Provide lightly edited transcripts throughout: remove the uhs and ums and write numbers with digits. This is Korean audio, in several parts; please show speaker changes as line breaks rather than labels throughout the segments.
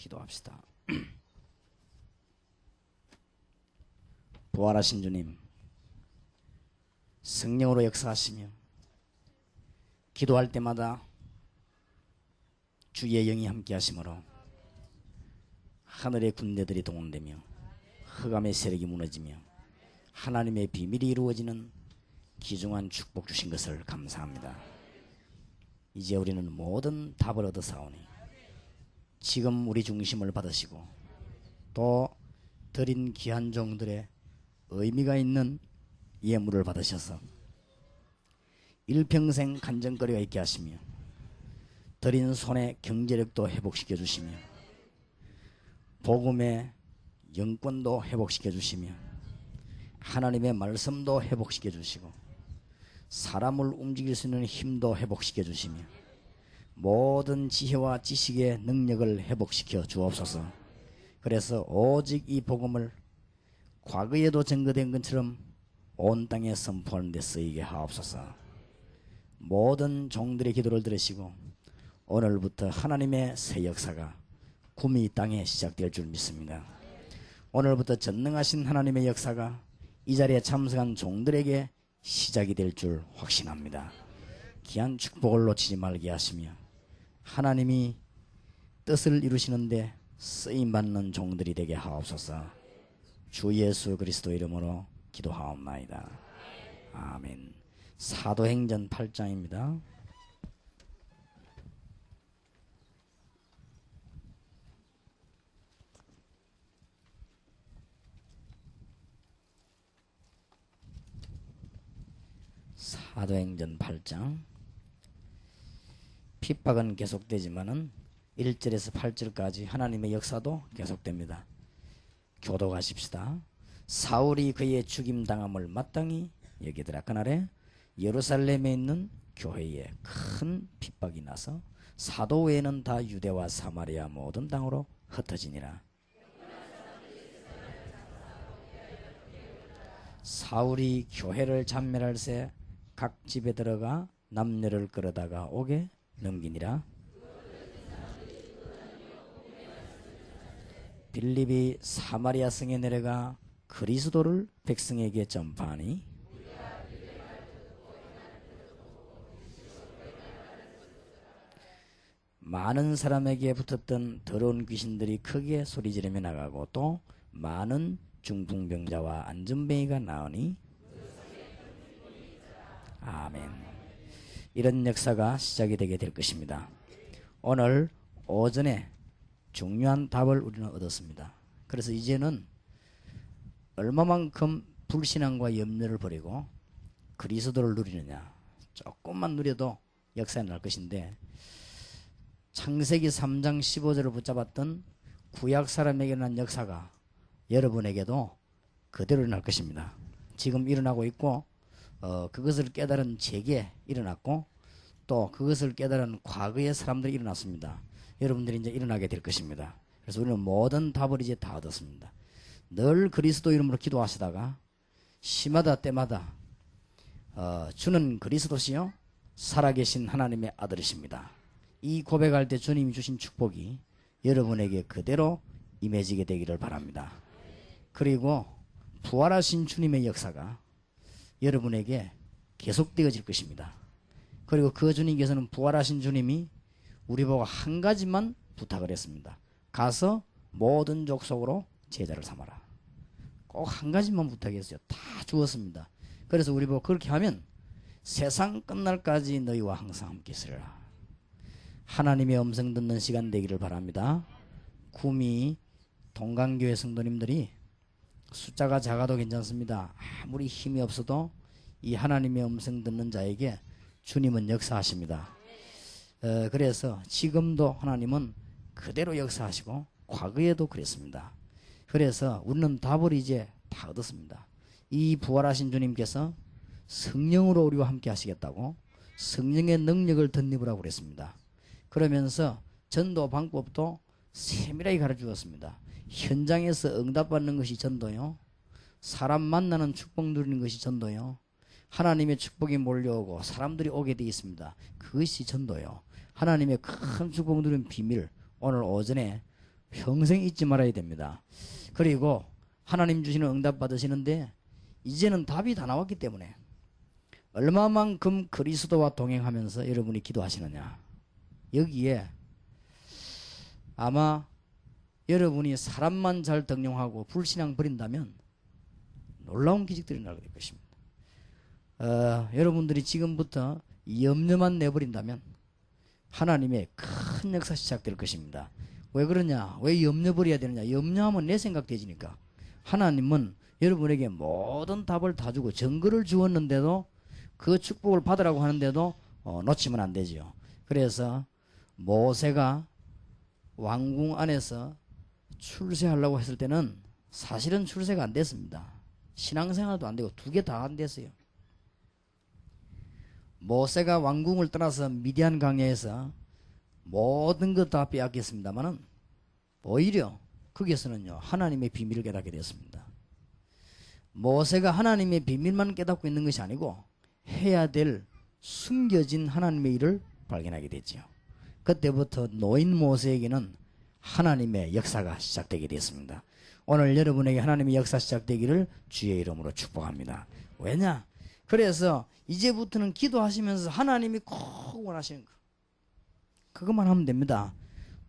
기도합시다. 부활하신 주님, 성령으로 역사하시며 기도할 때마다 주의 영이 함께 하심으로 하늘의 군대들이 동원되며 흑암의 세력이 무너지며 하나님의 비밀이 이루어지는 귀중한 축복 주신 것을 감사합니다. 이제 우리는 모든 답을 얻어사오니 지금 우리 중심을 받으시고 또 드린 귀한 종들의 의미가 있는 예물을 받으셔서 일평생 간증거리가 있게 하시며 드린 손의 경제력도 회복시켜 주시며 복음의 영권도 회복시켜 주시며 하나님의 말씀도 회복시켜 주시고 사람을 움직일 수 있는 힘도 회복시켜 주시며 모든 지혜와 지식의 능력을 회복시켜 주옵소서. 그래서 오직 이 복음을 과거에도 증거된 것처럼 온 땅에 선포하는 데 쓰이게 하옵소서. 모든 종들의 기도를 들으시고 오늘부터 하나님의 새 역사가 구미 땅에 시작될 줄 믿습니다. 오늘부터 전능하신 하나님의 역사가 이 자리에 참석한 종들에게 시작이 될 줄 확신합니다. 귀한 축복을 놓치지 말게 하시며 하나님이 뜻을 이루시는데 쓰임받는 종들이 되게 하옵소서. 주 예수 그리스도 이름으로 기도하옵나이다. 아멘. 사도행전 8장입니다. 사도행전 8장. 핍박은 계속되지만은 1절에서 8절까지 하나님의 역사도 계속됩니다. 교도하십시다. 사울이 그의 죽임당함을 마땅히 여기더라. 그날에 예루살렘에 있는 교회에 큰 핍박이 나서 사도 외에는 다 유대와 사마리아 모든 땅으로 흩어지니라. 사울이 교회를 참멸할새 각 집에 들어가 남녀를 끌어다가 옥에 넘기니라. 빌립이 사마리아 성에 내려가 그리스도를 백성에게 전파하니 많은 사람에게 붙었던 더러운 귀신들이 크게 소리지르며 나가고 또 많은 중풍병자와 안전뱅이가 나으니 아멘. 이런 역사가 시작이 되게 될 것입니다. 오늘 오전에 중요한 답을 우리는 얻었습니다. 그래서 이제는 얼마만큼 불신앙과 염려를 버리고 그리스도를 누리느냐. 조금만 누려도 역사에 날 것인데 창세기 3장 15절을 붙잡았던 구약 사람에게 난 역사가 여러분에게도 그대로 일어날 것입니다. 지금 일어나고 있고 그것을 깨달은 제게 일어났고 또 그것을 깨달은 과거의 사람들이 일어났습니다. 여러분들이 이제 일어나게 될 것입니다. 그래서 우리는 모든 답을 이제 다 얻었습니다. 늘 그리스도 이름으로 기도하시다가 시마다 때마다 주는 그리스도시요 살아계신 하나님의 아들이십니다. 이 고백할 때 주님이 주신 축복이 여러분에게 그대로 임해지게 되기를 바랍니다. 그리고 부활하신 주님의 역사가 여러분에게 계속되어질 것입니다. 그리고 그 주님께서는 부활하신 주님이 우리 보고 한 가지만 부탁을 했습니다. 가서 모든 족속으로 제자를 삼아라. 꼭 한 가지만 부탁했어요. 다 주었습니다. 그래서 우리 보고 그렇게 하면 세상 끝날까지 너희와 항상 함께 있으리라. 하나님의 음성 듣는 시간 되기를 바랍니다. 구미 동강교회 성도님들이 숫자가 작아도 괜찮습니다. 아무리 힘이 없어도 이 하나님의 음성 듣는 자에게 주님은 역사하십니다. 그래서 지금도 하나님은 그대로 역사하시고 과거에도 그랬습니다. 그래서 우리는 답을 이제 다 얻었습니다. 이 부활하신 주님께서 성령으로 우리와 함께 하시겠다고 성령의 능력을 덧입으라고 그랬습니다. 그러면서 전도 방법도 세밀하게 가르쳐 주었습니다. 현장에서 응답받는 것이 전도요. 사람 만나는 축복 누리는 것이 전도요. 하나님의 축복이 몰려오고 사람들이 오게 되어 있습니다. 그것이 전도요. 하나님의 큰 축복 누리는 비밀 오늘 오전에 평생 잊지 말아야 됩니다. 그리고 하나님 주시는 응답 받으시는데 이제는 답이 다 나왔기 때문에 얼마만큼 그리스도와 동행하면서 여러분이 기도하시느냐. 여기에 아마 여러분이 사람만 잘 등용하고 불신앙 버린다면 놀라운 기적들이 나게 될 것입니다. 여러분들이 지금부터 염려만 내버린다면 하나님의 큰 역사 시작될 것입니다. 왜 그러냐? 왜 염려 버려야 되느냐? 염려하면 내 생각 되지니까. 하나님은 여러분에게 모든 답을 다 주고 증거를 주었는데도 그 축복을 받으라고 하는데도 놓치면 안 되지요. 그래서 모세가 왕궁 안에서 출세하려고 했을 때는 사실은 출세가 안 됐습니다. 신앙생활도 안 되고 두 개 다 안 됐어요. 모세가 왕궁을 떠나서 미디안 강야에서 모든 것 다 빼앗겼습니다만은 오히려 거기에서는요 하나님의 비밀을 깨닫게 되었습니다. 모세가 하나님의 비밀만 깨닫고 있는 것이 아니고 해야 될 숨겨진 하나님의 일을 발견하게 됐죠. 그때부터 노인 모세에게는 하나님의 역사가 시작되게 되었습니다. 오늘 여러분에게 하나님의 역사 시작되기를 주의 이름으로 축복합니다. 왜냐? 그래서 이제부터는 기도하시면서 하나님이 꼭 원하시는 거 그것만 하면 됩니다.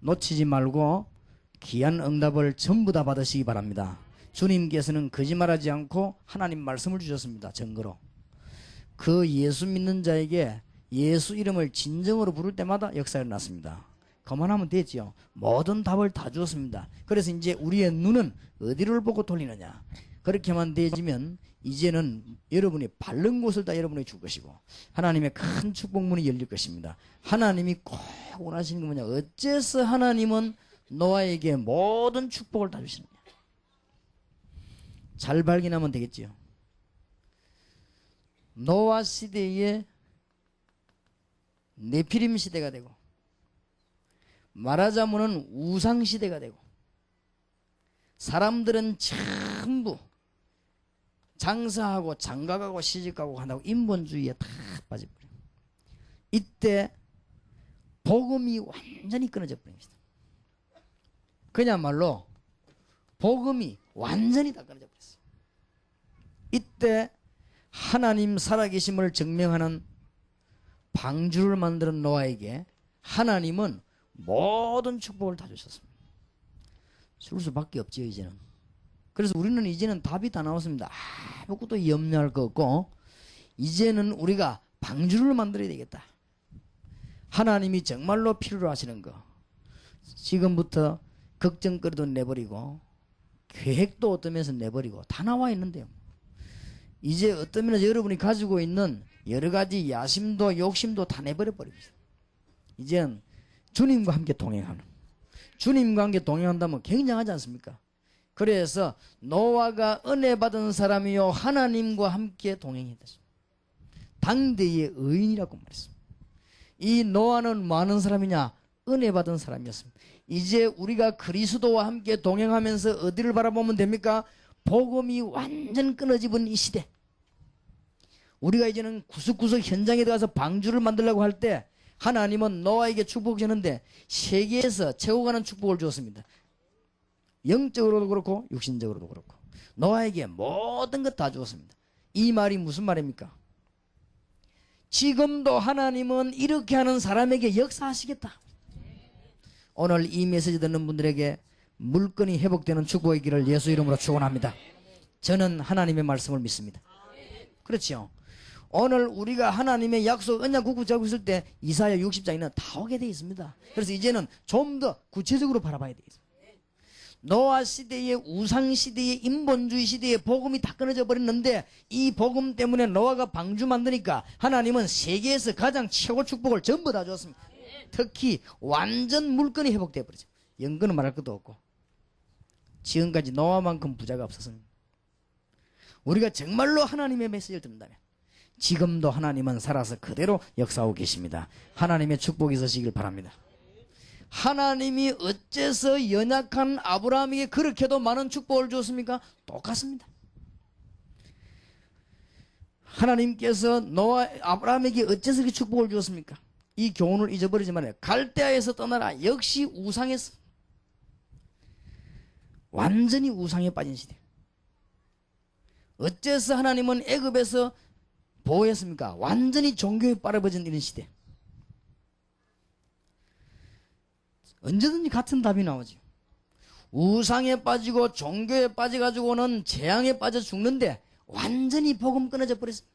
놓치지 말고 귀한 응답을 전부 다 받으시기 바랍니다. 주님께서는 거짓말하지 않고 하나님 말씀을 주셨습니다. 증거로. 그 예수 믿는 자에게 예수 이름을 진정으로 부를 때마다 역사가 일어났습니다. 그만하면 되지요. 모든 답을 다 주었습니다. 그래서 이제 우리의 눈은 어디를 보고 돌리느냐. 그렇게만 되지면 이제는 여러분이 바른 곳을 다 여러분에게 줄 것이고 하나님의 큰 축복문이 열릴 것입니다. 하나님이 꼭 원하시는 게 뭐냐. 어째서 하나님은 노아에게 모든 축복을 다 주시느냐. 잘 발견하면 되겠지요. 노아 시대에 네피림 시대가 되고 말하자면은 우상 시대가 되고 사람들은 전부 장사하고 장가가고 시집가고 한다고 인본주의에 다 빠져버려요. 이때 복음이 완전히 끊어져 버립니다. 그야말로 복음이 완전히 다 끊어져 버렸어요. 이때 하나님 살아계심을 증명하는 방주를 만드는 노아에게 하나님은 모든 축복을 다 주셨습니다. 줄 수밖에 없지요 이제는. 그래서 우리는 이제는 답이 다 나왔습니다. 아무것도 염려할 거 없고 이제는 우리가 방주를 만들어야 되겠다. 하나님이 정말로 필요로 하시는 거 지금부터 걱정거리도 내버리고 계획도 어떤 면에서 내버리고 다 나와 있는데요. 이제 어떤 면에서 여러분이 가지고 있는 여러 가지 야심도 욕심도 다 내버려 버립니다. 이제는 주님과 함께 동행하는, 주님과 함께 동행한다면 굉장하지 않습니까? 그래서 노아가 은혜 받은 사람이요 하나님과 함께 동행했다. 당대의 의인이라고 말했습니다. 이 노아는 뭐 하는 사람이냐? 은혜 받은 사람이었습니다. 이제 우리가 그리스도와 함께 동행하면서 어디를 바라보면 됩니까? 복음이 완전 끊어집은 이 시대. 우리가 이제는 구석구석 현장에 들어가서 방주를 만들려고 할 때 하나님은 노아에게 축복을 주는데 세계에서 최고 가는 축복을 주었습니다. 영적으로도 그렇고 육신적으로도 그렇고 노아에게 모든 것 다 주었습니다. 이 말이 무슨 말입니까? 지금도 하나님은 이렇게 하는 사람에게 역사하시겠다. 오늘 이 메시지 듣는 분들에게 물건이 회복되는 축복의 길을 예수 이름으로 축원합니다. 저는 하나님의 말씀을 믿습니다. 그렇죠? 오늘 우리가 하나님의 약속 언약 굳고 있을 때 이사야 60장에는 다 오게 되어 있습니다. 그래서 이제는 좀 더 구체적으로 바라봐야 되겠습니다. 노아 시대의 우상 시대의 인본주의 시대의 복음이 다 끊어져 버렸는데 이 복음 때문에 노아가 방주 만드니까 하나님은 세계에서 가장 최고 축복을 전부 다 줬습니다. 특히 완전 물건이 회복되어 버리죠. 연근은 말할 것도 없고 지금까지 노아만큼 부자가 없었습니다. 우리가 정말로 하나님의 메시지를 듣는다면 지금도 하나님은 살아서 그대로 역사하고 계십니다. 하나님의 축복이 있으시길 바랍니다. 하나님이 어째서 연약한 아브라함에게 그렇게도 많은 축복을 주었습니까? 똑같습니다. 하나님께서 아브라함에게 어째서 그 축복을 주었습니까? 이 교훈을 잊어버리지 말아요. 갈대아에서 떠나라. 역시 우상에서. 완전히 우상에 빠진 시대. 어째서 하나님은 애굽에서 보호했습니까? 완전히 종교에 빠져버진 이런 시대. 언제든지 같은 답이 나오죠. 우상에 빠지고 종교에 빠져가지고는 재앙에 빠져 죽는데 완전히 복음 끊어져 버렸습니다.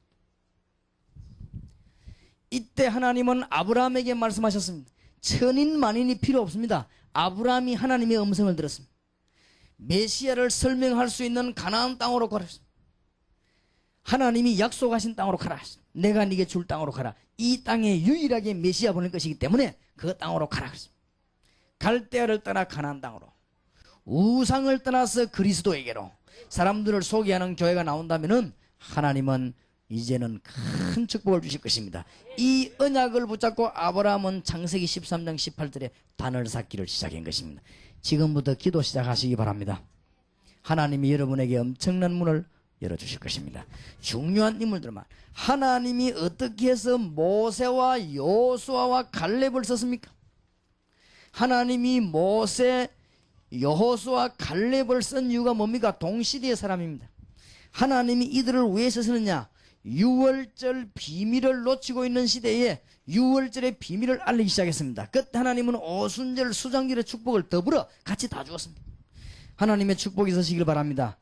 이때 하나님은 아브라함에게 말씀하셨습니다. 천인 만인이 필요 없습니다. 아브라함이 하나님의 음성을 들었습니다. 메시아를 설명할 수 있는 가나안 땅으로 가라. 하나님이 약속하신 땅으로 가라. 내가 네게 줄 땅으로 가라. 이 땅에 유일하게 메시아 보낼 것이기 때문에 그 땅으로 가라. 갈대아를 떠나 가나안 땅으로, 우상을 떠나서 그리스도에게로 사람들을 소개하는 교회가 나온다면은 하나님은 이제는 큰 축복을 주실 것입니다. 이 언약을 붙잡고 아브라함은 창세기 13장 18절에 단을 쌓기를 시작한 것입니다. 지금부터 기도 시작하시기 바랍니다. 하나님이 여러분에게 엄청난 문을 열어주실 것입니다. 중요한 인물들만 하나님이 어떻게 해서 모세와 여호수아와 갈렙을 썼습니까? 하나님이 모세, 여호수아, 갈렙을 쓴 이유가 뭡니까? 동시대의 사람입니다. 하나님이 이들을 왜 쓰시느냐? 유월절 비밀을 놓치고 있는 시대에 유월절의 비밀을 알리기 시작했습니다. 그때 하나님은 오순절, 수장절의 축복을 더불어 같이 다 주었습니다. 하나님의 축복이 있으시길 바랍니다.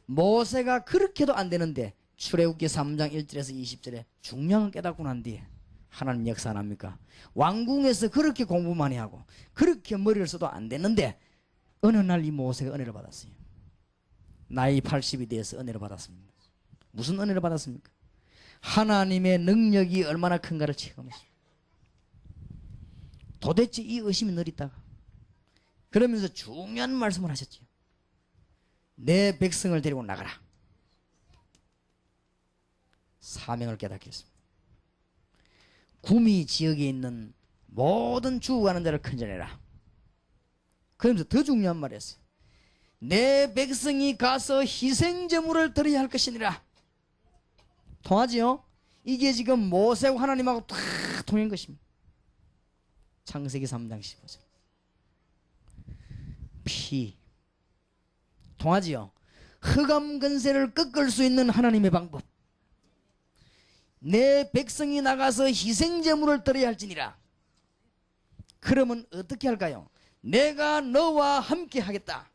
모세가 그렇게도 안 되는데 출애굽기 3장 1절에서 20절에 중요한 깨닫고 난 뒤에 하나님 역사 안 합니까? 왕궁에서 그렇게 공부 많이 하고 그렇게 머리를 써도 안 되는데 어느 날 이 모세가 은혜를 받았어요. 나이 80이 돼서 은혜를 받았습니다. 무슨 은혜를 받았습니까? 하나님의 능력이 얼마나 큰가를 체험했습니다. 도대체 이 의심이 늘 있다가 그러면서 중요한 말씀을 하셨죠. 내 백성을 데리고 나가라. 사명을 깨닫게 했습니다. 구미 지역에 있는 모든 죽어가는 자를 건져내라. 그러면서 더 중요한 말을 했어요. 내 백성이 가서 희생제물을 드려야 할 것이니라. 통하지요? 이게 지금 모세와 하나님하고 다 통한 것입니다. 창세기 3장 15절. 피. 통하지요? 흑암 근세를 꺾을 수 있는 하나님의 방법. 내 백성이 나가서 희생제물을 드려야 할지니라. 그러면 어떻게 할까요? 내가 너와 함께 하겠다.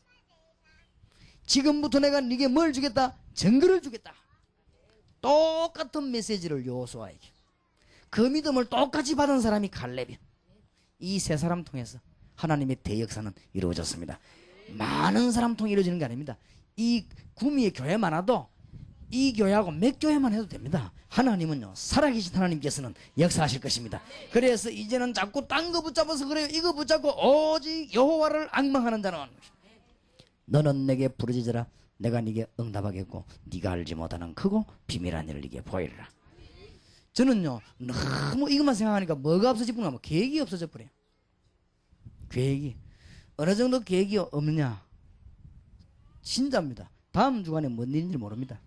지금부터 내가 네게 뭘 주겠다? 증거를 주겠다. 똑같은 메시지를 여호수아에게, 그 믿음을 똑같이 받은 사람이 갈렙이야. 이 세 사람 통해서 하나님의 대역사는 이루어졌습니다. 많은 사람 통해 이루어지는 게 아닙니다. 이 구미의 교회 많아도 이 교회하고 몇 교회만 해도 됩니다. 하나님은요, 살아계신 하나님께서는 역사하실 것입니다. 그래서 이제는 자꾸 딴 거 붙잡아서 그래요. 이거 붙잡고 오직 여호와를 앙망하는 자는 너는 내게 부르짖으라. 내가 네게 응답하겠고 네가 알지 못하는 크고 비밀한 일을 네게 보이리라. 저는요, 너무 이것만 생각하니까 뭐가 없어지구나 하면 계획이 없어져 버려요. 계획이 어느 정도 계획이 없느냐, 진짜입니다. 다음 주간에 뭔 일인지 모릅니다.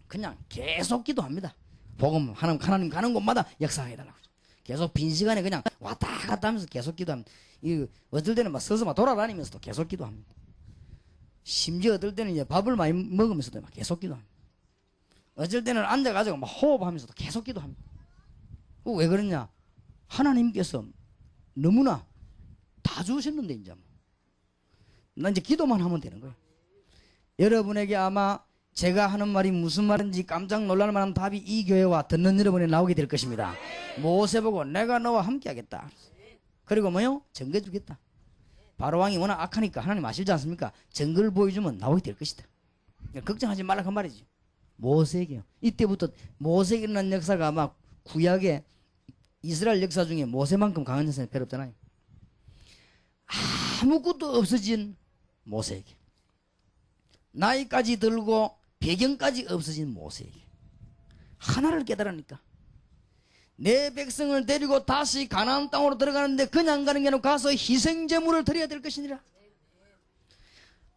그냥 계속 기도합니다. 복음 하나님 가는 곳마다 역사해달라고. 계속 빈 시간에 그냥 왔다 갔다 하면서 계속 기도합니다. 어떨 때는 막 서서 막 돌아다니면서도 계속 기도합니다. 심지어 어떨 때는 이제 밥을 많이 먹으면서도 막 계속 기도합니다. 어쩔 때는 앉아가지고 막 호흡하면서도 계속 기도합니다. 왜 그러냐? 하나님께서 너무나 다 주셨는데 이제 나 이제 기도만 하면 되는 거예요. 여러분에게 아마 제가 하는 말이 무슨 말인지 깜짝 놀랄 만한 답이 이 교회와 듣는 여러분에 나오게 될 것입니다. 모세 보고 내가 너와 함께 하겠다. 그리고 뭐요? 증거 주겠다. 바로왕이 워낙 악하니까 하나님 아시지 않습니까? 증거를 보여주면 나오게 될 것이다. 걱정하지 말라 그 말이지. 모세에게요. 이때부터 모세에게 일어난 역사가 아마 구약의 이스라엘 역사 중에 모세만큼 강한 역사는 별로 없잖아요. 아무것도 없어진 모세에게, 나이까지 들고 배경까지 없어진 모세에게 하나를 깨달으니까 내 백성을 데리고 다시 가나안 땅으로 들어가는데 그냥 가는 게 아니라 가서 희생제물을 드려야 될 것이니라.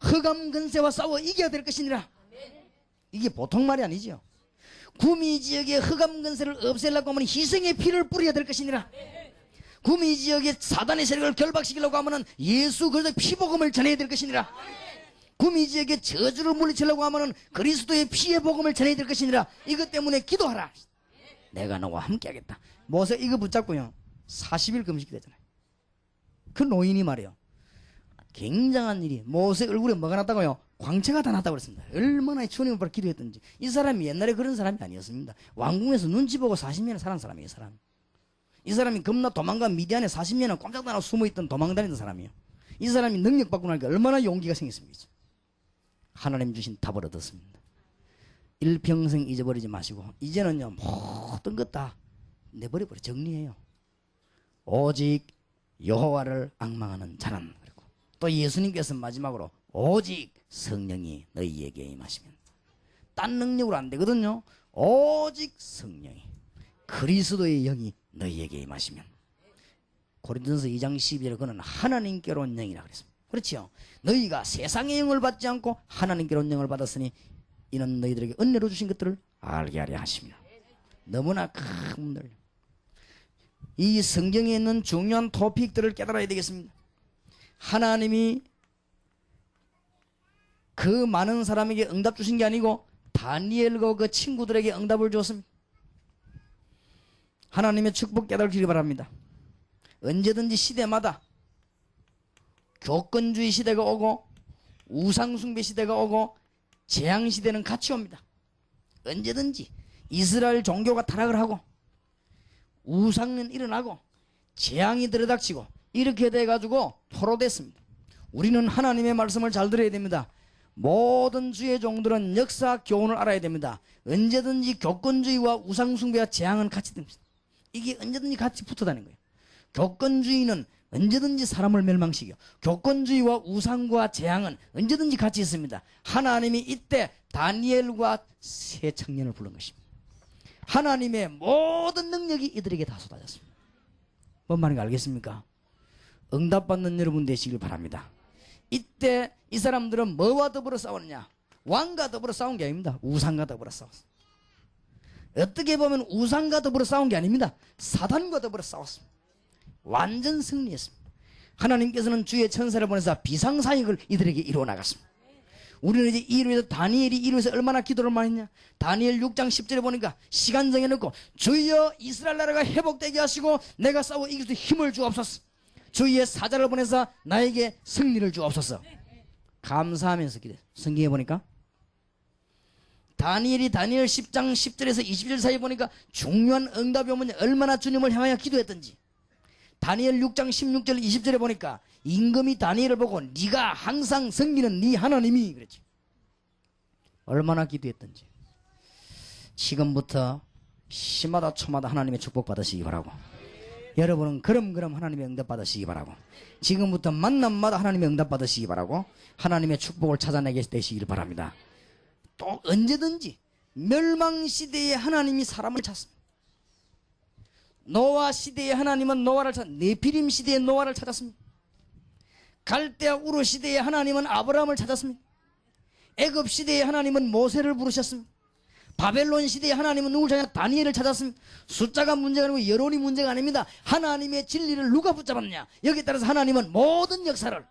흑암 근세와 싸워 이겨야 될 것이니라. 이게 보통 말이 아니죠. 구미 지역의 흑암 근세를 없애려고 하면 희생의 피를 뿌려야 될 것이니라. 구미 지역의 사단의 세력을 결박시키려고 하면 예수 그리스도의 피복음을 전해야 될 것이니라. 구미지에게 저주를 물리치려고 하면은 그리스도의 피의 복음을 전해야 될 것이니라. 이것 때문에 기도하라. 내가 너와 함께 하겠다. 모세 이거 붙잡고요 40일 금식이 되잖아요. 그 노인이 말이에요. 굉장한 일이 모세 얼굴에 뭐가 났다고요? 광채가 다 났다고 그랬습니다. 얼마나 주님을 바라 기도했던지. 이 사람이 옛날에 그런 사람이 아니었습니다. 왕궁에서 눈치 보고 40년을 살은 사람이에요. 이 사람. 이 사람이 겁나 도망간 미디안에 40년을 꼼짝도 안 하고 숨어있던 도망다니던 사람이에요. 이 사람이 능력 받고 나니까 얼마나 용기가 생겼습니까? 하나님 주신 답을 얻었습니다. 일평생 잊어버리지 마시고 이제는요 모든 것 다 내버려버려 정리해요. 오직 여호와를 앙망하는 자는. 그리고 또 예수님께서 마지막으로 오직 성령이 너희에게 임하시면. 딴 능력으로 안 되거든요. 오직 성령이 그리스도의 영이 너희에게 임하시면. 고린도전서 2장 12절에 그는 하나님께로 온 영이라 그랬습니다. 그렇지요. 너희가 세상의 영을 받지 않고 하나님께로 온 영을 받았으니 이는 너희들에게 은혜로 주신 것들을 알게 하려 하십니다. 너무나 큰 문들. 이 성경에 있는 중요한 토픽들을 깨달아야 되겠습니다. 하나님이 그 많은 사람에게 응답 주신 게 아니고 다니엘과 그 친구들에게 응답을 주었습니다. 하나님의 축복 깨달기를 바랍니다. 언제든지 시대마다 교권주의 시대가 오고 우상숭배 시대가 오고 재앙시대는 같이 옵니다. 언제든지 이스라엘 종교가 타락을 하고 우상은 일어나고 재앙이 들어닥치고 이렇게 돼가지고 포로됐습니다. 우리는 하나님의 말씀을 잘 들어야 됩니다. 모든 주의 종들은 역사 교훈을 알아야 됩니다. 언제든지 교권주의와 우상숭배와 재앙은 같이 됩니다. 이게 언제든지 같이 붙어 다니는 거예요. 교권주의는 언제든지 사람을 멸망시켜. 교권주의와 우상과 재앙은 언제든지 같이 있습니다. 하나님이 이때 다니엘과 세 청년을 부른 것입니다. 하나님의 모든 능력이 이들에게 다 쏟아졌습니다. 뭔 말인지 알겠습니까? 응답받는 여러분 되시길 바랍니다. 이때 이 사람들은 뭐와 더불어 싸웠느냐? 왕과 더불어 싸운 게 아닙니다. 우상과 더불어 싸웠습니다. 어떻게 보면 우상과 더불어 싸운 게 아닙니다. 사단과 더불어 싸웠습니다. 완전 승리했습니다. 하나님께서는 주의 천사를 보내서 비상사역을 이들에게 이루어 나갔습니다. 우리는 이제 이로 해서 다니엘이 이로 해서 얼마나 기도를 많이 했냐. 다니엘 6장 10절에 보니까 시간 정해놓고 주여 이스라엘 나라가 회복되게 하시고 내가 싸워 이길 수 힘을 주옵소서. 주의 사자를 보내서 나에게 승리를 주옵소서. 감사하면서 기도해. 성경에 보니까 다니엘 10장 10절에서 20절 사이에 보니까 중요한 응답이 오면 얼마나 주님을 향하여 기도했던지. 다니엘 6장 16절 20절에 보니까 임금이 다니엘을 보고 네가 항상 섬기는 네 하나님이 그랬지. 얼마나 기도했던지. 지금부터 시마다 초마다 하나님의 축복 받으시기 바라고, 여러분은 그럼 하나님의 응답 받으시기 바라고, 지금부터 만남마다 하나님의 응답 받으시기 바라고, 하나님의 축복을 찾아내게 되시길 바랍니다. 또 언제든지 멸망시대에 하나님이 사람을 찾습니다. 노아 시대의 하나님은 노아를 네피림 시대의 노아를 찾았습니다. 갈대아 우르 시대의 하나님은 아브라함을 찾았습니다. 애굽 시대의 하나님은 모세를 부르셨습니다. 바벨론 시대의 하나님은 누굴 찾냐? 다니엘을 찾았습니다. 숫자가 문제가 아니고 여론이 문제가 아닙니다. 하나님의 진리를 누가 붙잡았냐? 여기에 따라서 하나님은 모든 역사를,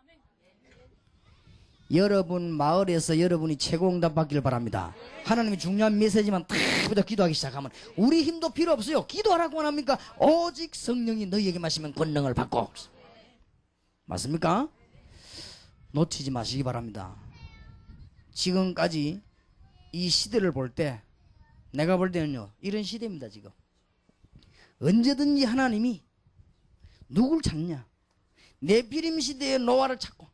여러분 마을에서 여러분이 최고 응답 받기를 바랍니다. 하나님이 중요한 메시지만 탁 기도하기 시작하면 우리 힘도 필요 없어요. 기도하라고 합니까? 오직 성령이 너희에게 마시면 권능을 받고. 맞습니까? 놓치지 마시기 바랍니다. 지금까지 이 시대를 볼 때 내가 볼 때는요 이런 시대입니다. 지금 언제든지 하나님이 누굴 찾냐? 네피림 시대의 노아를 찾고,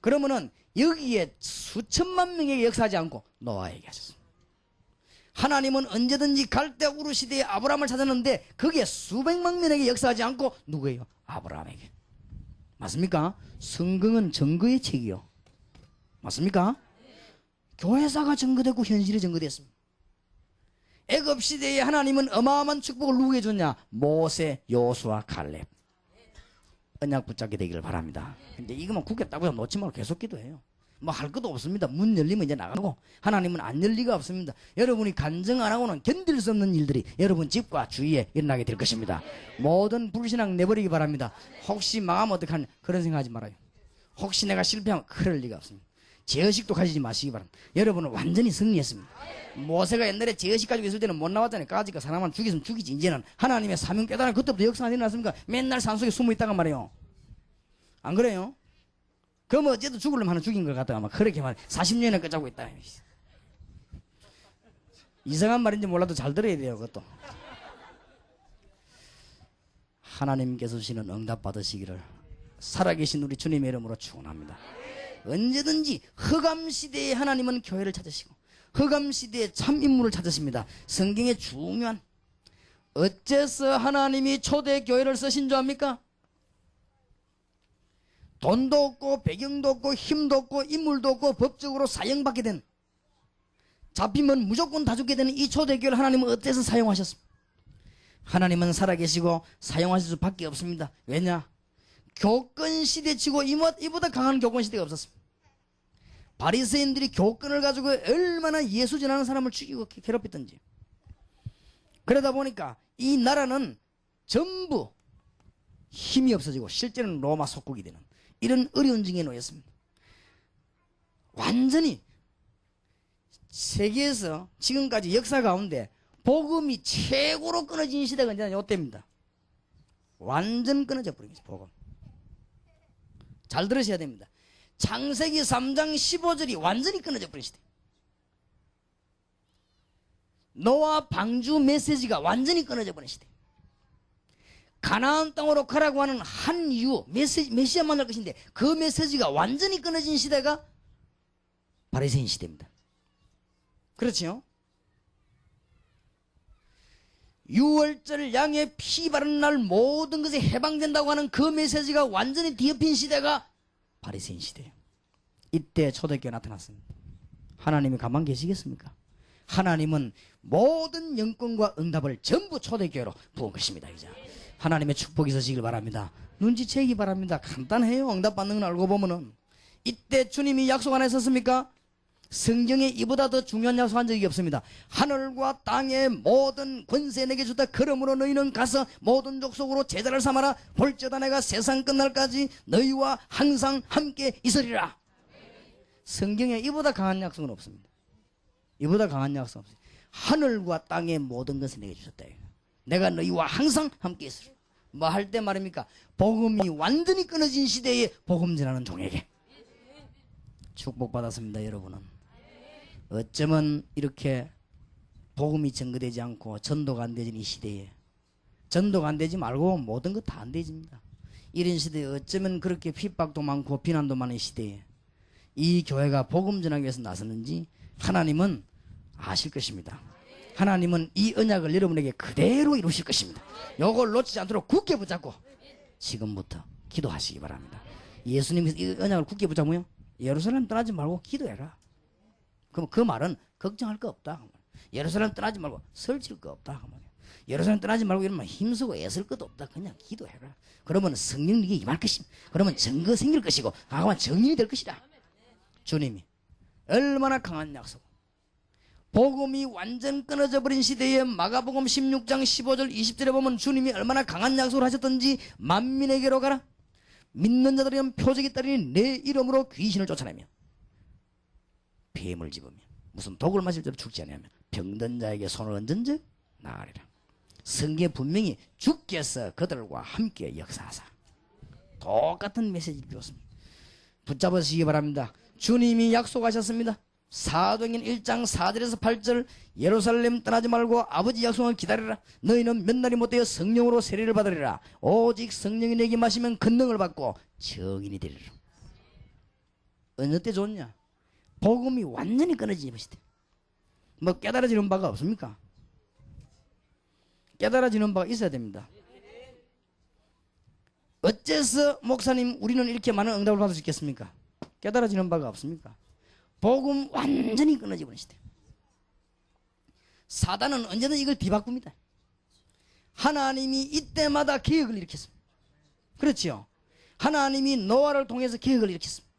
그러면은 여기에 수천만 명에게 역사하지 않고 노아에게 하셨습니다. 하나님은 언제든지 갈대아 우르 시대의 아브라함을 찾았는데 거기에 수백만 명에게 역사하지 않고 누구예요? 아브라함에게. 맞습니까? 성경은 증거의 책이요. 맞습니까? 교회사가 증거되고 현실이 증거됐습니다. 애굽 시대에 하나님은 어마어마한 축복을 누구에게 줬냐? 모세, 여호수아, 갈렙. 언약 붙잡게 되기를 바랍니다. 근데 이거만 굳게 따고 놓지 말고 계속 기도해요. 뭐 할 것도 없습니다. 문 열리면 이제 나가고, 하나님은 안 열 리가 없습니다. 여러분이 간증 안 하고는 견딜 수 없는 일들이 여러분 집과 주위에 일어나게 될 것입니다. 모든 불신앙 내버리기 바랍니다. 혹시 망하면 어떡하냐 그런 생각하지 말아요. 혹시 내가 실패하면 그럴 리가 없습니다. 제의식도 가지지 마시기 바랍니다. 여러분은 완전히 승리했습니다. 모세가 옛날에 제의식 가지고 있을 때는 못 나왔잖아요. 까짓거 사람을 죽였으면 죽이지. 이제는 하나님의 사명 깨달은 그때부터 역사가 일어났습니까? 맨날 산속에 숨어 있다가 말이에요. 안 그래요? 그럼 어째도 죽으려면 하나 죽인 것 같다가 막 그렇게 말 40년이나 끄자고 있다. 이상한 말인지 몰라도 잘 들어야 돼요. 그것도. 하나님께서 주시는 응답 받으시기를 살아계신 우리 주님의 이름으로 축원합니다. 언제든지 흑암시대에 하나님은 교회를 찾으시고 흑암시대에 참 인물을 찾으십니다. 성경에 중요한 어째서 하나님이 초대교회를 쓰신 줄 압니까? 돈도 없고 배경도 없고 힘도 없고 인물도 없고 법적으로 사형받게 된, 잡히면 무조건 다 죽게 되는 이 초대교회를 하나님은 어째서 사용하셨습니까? 하나님은 살아계시고 사용하실 수밖에 없습니다. 왜냐? 교권시대치고 이보다 강한 교권시대가 없었습니다. 바리새인들이 교권을 가지고 얼마나 예수 전하는 사람을 죽이고 괴롭혔던지. 그러다 보니까 이 나라는 전부 힘이 없어지고 실제는 로마 속국이 되는 이런 어려운 중에 놓였습니다. 완전히 세계에서 지금까지 역사 가운데 복음이 최고로 끊어진 시대가 이제 이때입니다. 완전 끊어져 버린 거죠. 복음. 잘 들으셔야 됩니다. 창세기 3장 15절이 완전히 끊어져 버린 시대. 노아 방주 메시지가 완전히 끊어져 버린 시대. 가나안 땅으로 가라고 하는 한 이유, 메시아 만날 것인데 그 메시지가 완전히 끊어진 시대가 바리새인 시대입니다. 그렇죠? 6월절 양의 피 바르는 날 모든 것이 해방된다고 하는 그 메시지가 완전히 뒤엎인 시대가 바리새인 시대예요. 이때 초대교회 나타났습니다. 하나님이 가만 계시겠습니까? 하나님은 모든 영권과 응답을 전부 초대교회로 부은 것입니다. 이제 하나님의 축복이 있으시길 바랍니다. 눈치채기 바랍니다. 간단해요. 응답 받는 걸 알고 보면은. 이때 주님이 약속 안 했었습니까? 성경에 이보다 더 중요한 약속한 적이 없습니다. 하늘과 땅의 모든 권세 내게 주다. 그러므로 너희는 가서 모든 족속으로 제자를 삼아라. 볼지어다 내가 세상 끝날까지 너희와 항상 함께 있으리라. 성경에 이보다 강한 약속은 없습니다. 이보다 강한 약속은 없습니다. 하늘과 땅의 모든 것을 내게 주셨다. 내가 너희와 항상 함께 있으리라. 뭐 할 때 말입니까? 복음이 완전히 끊어진 시대에 복음 전하는 종에게 축복받았습니다. 여러분은 어쩌면 이렇게 복음이 전거되지 않고 전도가 안 되진 이 시대에, 전도가 안 되지 말고 모든 것 다 안 되집니다. 이런 시대에 어쩌면 그렇게 핍박도 많고 비난도 많은 시대에 이 교회가 복음 전하기 위해서 나섰는지 하나님은 아실 것입니다. 하나님은 이 언약을 여러분에게 그대로 이루실 것입니다. 요걸 놓치지 않도록 굳게 붙잡고 지금부터 기도하시기 바랍니다. 예수님께서 이 언약을 굳게 붙잡으면 예루살렘 떠나지 말고 기도해라. 그럼 그 말은 걱정할 거 없다. 예루살렘 떠나지 말고 설칠 거 없다. 예루살렘 떠나지 말고 이러면 힘쓰고 애쓸 것도 없다. 그냥 기도해라. 그러면 성령님이 임할 것입니다. 그러면 증거 생길 것이고 아마 정인이 될 것이다. 주님이 얼마나 강한 약속. 복음이 완전 끊어져 버린 시대에 마가복음 16장 15절 20절에 보면 주님이 얼마나 강한 약속을 하셨던지 만민에게로 가라. 믿는 자들은 표적이 따르니 내 이름으로 귀신을 쫓아내며 뱀을 집으며 무슨 독을 마실 대로 죽지 아니하며 병든 자에게 손을 얹은 즉 나으리라. 성경에 분명히 주께서 그들과 함께 역사하사 똑같은 메시지를 주었습니다. 붙잡으시기 바랍니다. 주님이 약속하셨습니다. 사도행전 1장 4절에서 8절 예루살렘 떠나지 말고 아버지 약속을 기다리라. 너희는 몇 날이 못되어 성령으로 세례를 받으리라. 오직 성령이 내게 마시면 권능을 받고 증인이 되리라. 어느 때 좋냐? 복음이 완전히 끊어지는 시대. 뭐 깨달아지는 바가 없습니까? 깨달아지는 바가 있어야 됩니다. 어째서 목사님 우리는 이렇게 많은 응답을 받을 수 있겠습니까? 깨달아지는 바가 없습니까? 복음 완전히 끊어져 버린 시대. 사단은 언제든 이걸 뒤바꿉니다. 하나님이 이때마다 계획을 일으켰습니다. 그렇지요? 하나님이 노아를 통해서 계획을 일으켰습니다.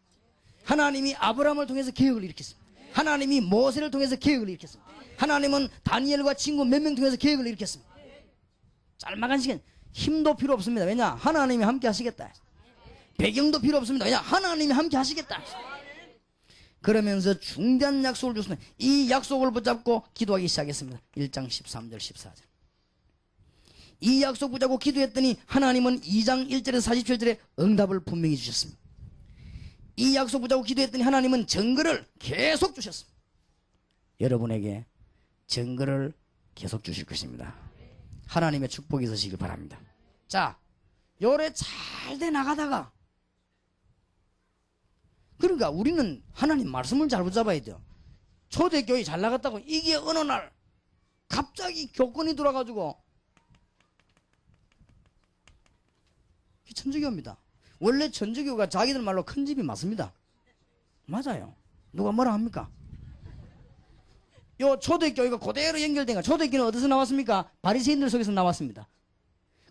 하나님이 아브라함을 통해서 계획을 일으켰습니다. 하나님이 모세를 통해서 계획을 일으켰습니다. 하나님은 다니엘과 친구 몇 명 통해서 계획을 일으켰습니다. 짤막한 시간 힘도 필요 없습니다. 왜냐? 하나님이 함께 하시겠다. 배경도 필요 없습니다. 왜냐? 하나님이 함께 하시겠다. 그러면서 중대한 약속을 줬습니다. 이 약속을 붙잡고 기도하기 시작했습니다. 1장 13절 14절. 이 약속 붙잡고 기도했더니 하나님은 2장 1절에서 47절에 응답을 분명히 주셨습니다. 이 약속 붙잡고 기도했더니 하나님은 증거를 계속 주셨습니다. 여러분에게 증거를 계속 주실 것입니다. 하나님의 축복이 있으시길 바랍니다. 자, 요래 잘 돼 나가다가, 그러니까 우리는 하나님 말씀을 잘 붙잡아야 돼요. 초대교회 잘 나갔다고 이게 어느 날 갑자기 교권이 돌아가지고, 천주교입니다. 원래 천주교가 자기들 말로 큰 집이 맞습니다. 맞아요. 누가 뭐라 합니까? 요 초대교회가 그대로 연결된 거. 초대교회는 어디서 나왔습니까? 바리새인들 속에서 나왔습니다.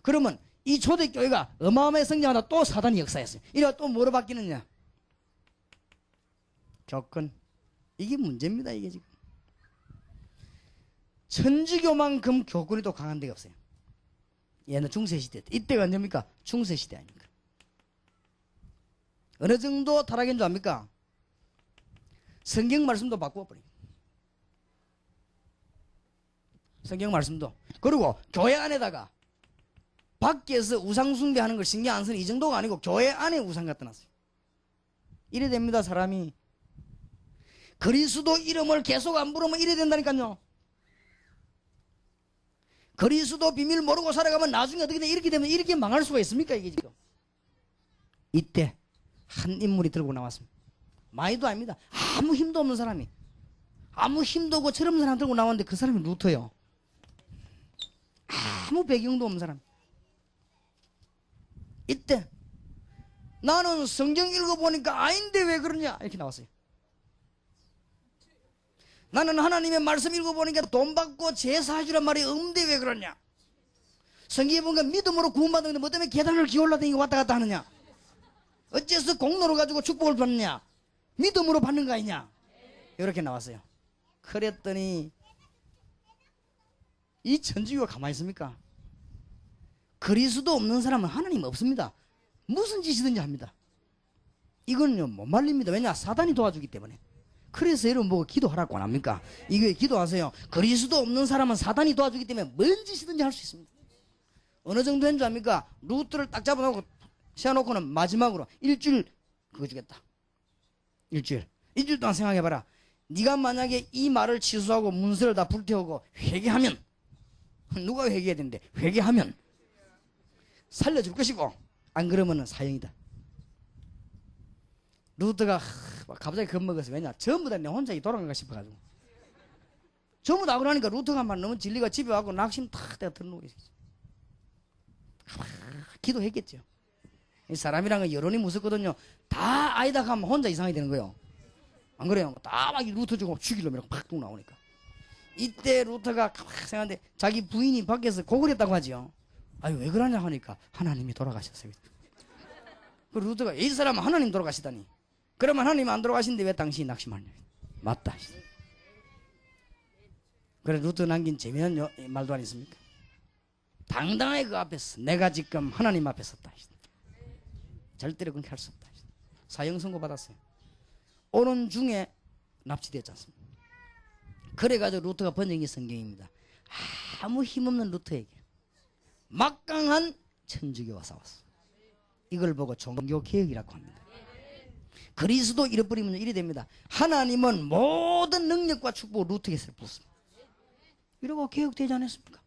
그러면 이 초대교회가 어마어마하게 성장하다 또 사단이 역사했어요. 이래가 또 뭐로 바뀌느냐? 교권. 이게 문제입니다. 이게 지금 천주교만큼 교권이 또 강한 데가 없어요. 얘는 중세시대 때. 이때가 언제입니까? 중세시대 아닙니까? 어느 정도 타락인 줄 압니까? 성경 말씀도 바꾸어버립니다. 성경 말씀도. 그리고 교회 안에다가 밖에서 우상 숭배하는 걸 신경 안 쓰는 이 정도가 아니고 교회 안에 우상 갖다 놨어요. 이래 됩니다. 사람이 그리스도 이름을 계속 안 부르면 이래 된다니까요. 그리스도 비밀 모르고 살아가면 나중에 어떻게 돼? 이렇게 되면 이렇게 망할 수가 있습니까? 이게 지금. 이때 한 인물이 들고 나왔습니다. 많이도 아닙니다. 아무 힘도 없는 사람이, 아무 힘도 없고 철없는 사람 들고 나왔는데 그 사람이 루터요. 아무 배경도 없는 사람. 이때 나는 성경 읽어보니까 아닌데 왜 그러냐 이렇게 나왔어요. 나는 하나님의 말씀 읽어보니까 돈 받고 제사해주란 말이 없는데 왜 그러냐. 성경에 보니까 믿음으로 구원받는데 뭐 때문에 계단을 기올라다니고 왔다 갔다 하느냐. 어째서 공로를 가지고 축복을 받느냐. 믿음으로 받는 거 아니냐. 이렇게 나왔어요. 그랬더니 이 천주교가 가만히 있습니까? 그리스도 없는 사람은 하나님 없습니다. 무슨 짓이든지 합니다. 이거는요 못 말립니다. 왜냐? 사단이 도와주기 때문에. 그래서 여러분 보고 기도하라고 안 합니까? 이게 기도하세요. 그리스도 없는 사람은 사단이 도와주기 때문에 뭔 짓이든지 할 수 있습니다. 어느 정도 했는지 압니까? 루트를 딱 잡아놓고 세워놓고는 마지막으로 일주일 그거 주겠다. 일주일 동안 생각해봐라. 네가 만약에 이 말을 취소하고 문서를 다 불태우고 회개하면, 누가 회개해야 되는데 회개하면 살려줄 것이고 안 그러면 사형이다. 루터가 갑자기 겁먹었어. 왜냐? 전부 다 내 혼자 돌아간가 싶어가지고. 전부 다 그러니까 루터가 막 너무 진리가 집에 와고 낙심 탁 내가 들어놓고 있었어. 기도했겠죠. 이 사람이란 건 여론이 무섭거든요. 다 아니다 하면 혼자 이상하게 되는 거예요. 안 그래요? 다 막 루터 주고 죽이려면 팍 나오니까. 이때 루터가 생각하는데 자기 부인이 밖에서 곡을 했다고 하지요. 아유 왜 그러냐 하니까 하나님이 돌아가셨어요. 그 루터가 이 사람은 하나님 돌아가시다니. 그러면 하나님 안 돌아가시는데 왜 당신이 낙심하냐. 맞다. 그래 루터 남긴 재미난 말도 안 있습니까? 당당하게 그 앞에서 내가 지금 하나님 앞에 섰다. 절대로 그렇게 할 수 없다. 사형 선고 받았어요. 오는 중에 납치됐지 않습니까? 그래가지고 루터가 번역한 게 성경입니다. 아무 힘없는 루터에게 막강한 천주교가 싸웠어. 이걸 보고 종교개혁이라고 합니다. 그리스도 잃어버리면 이래 됩니다. 하나님은 모든 능력과 축복을 루터에게 부었습니다. 이러고 개혁되지 않았습니까?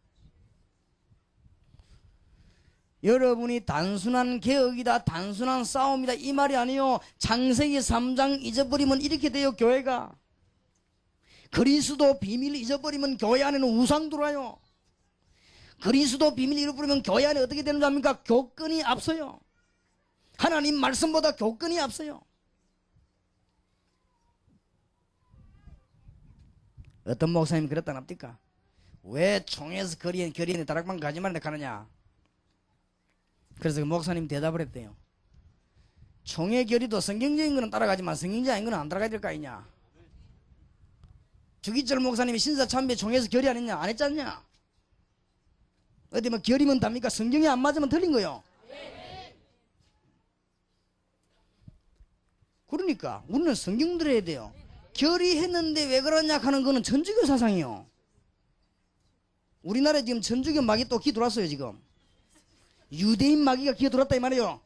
여러분이 단순한 개혁이다, 단순한 싸움이다 이 말이 아니요. 창세기 3장 잊어버리면 이렇게 돼요. 교회가 그리스도 비밀 잊어버리면 교회 안에는 우상 들어와요. 그리스도 비밀 잃어버리면 교회 안에 어떻게 되는 줄 압니까? 교권이 앞서요. 하나님 말씀보다 교권이 앞서요. 어떤 목사님이 그랬다 납니까? 왜 총에서 결의에 다락방 가지 말라 가느냐. 그래서 그 목사님 대답을 했대요. 총의 결의도 성경적인 거는 따라가지만 성경적이 아닌 거는 안 따라가야 될 거 아니냐. 주기철 목사님이 신사참배 총에서 결의 안 했냐? 안 했잖냐. 어디 뭐 결의면 답니까? 성경이 안 맞으면 틀린 거요. 그러니까 우리는 성경 들어야 돼요. 결의했는데 왜 그러냐 하는 거는 천주교 사상이요. 우리나라에 지금 천주교 마귀 또 기 들어왔어요. 지금 유대인 마귀가 기어 들어왔다 이 말이에요.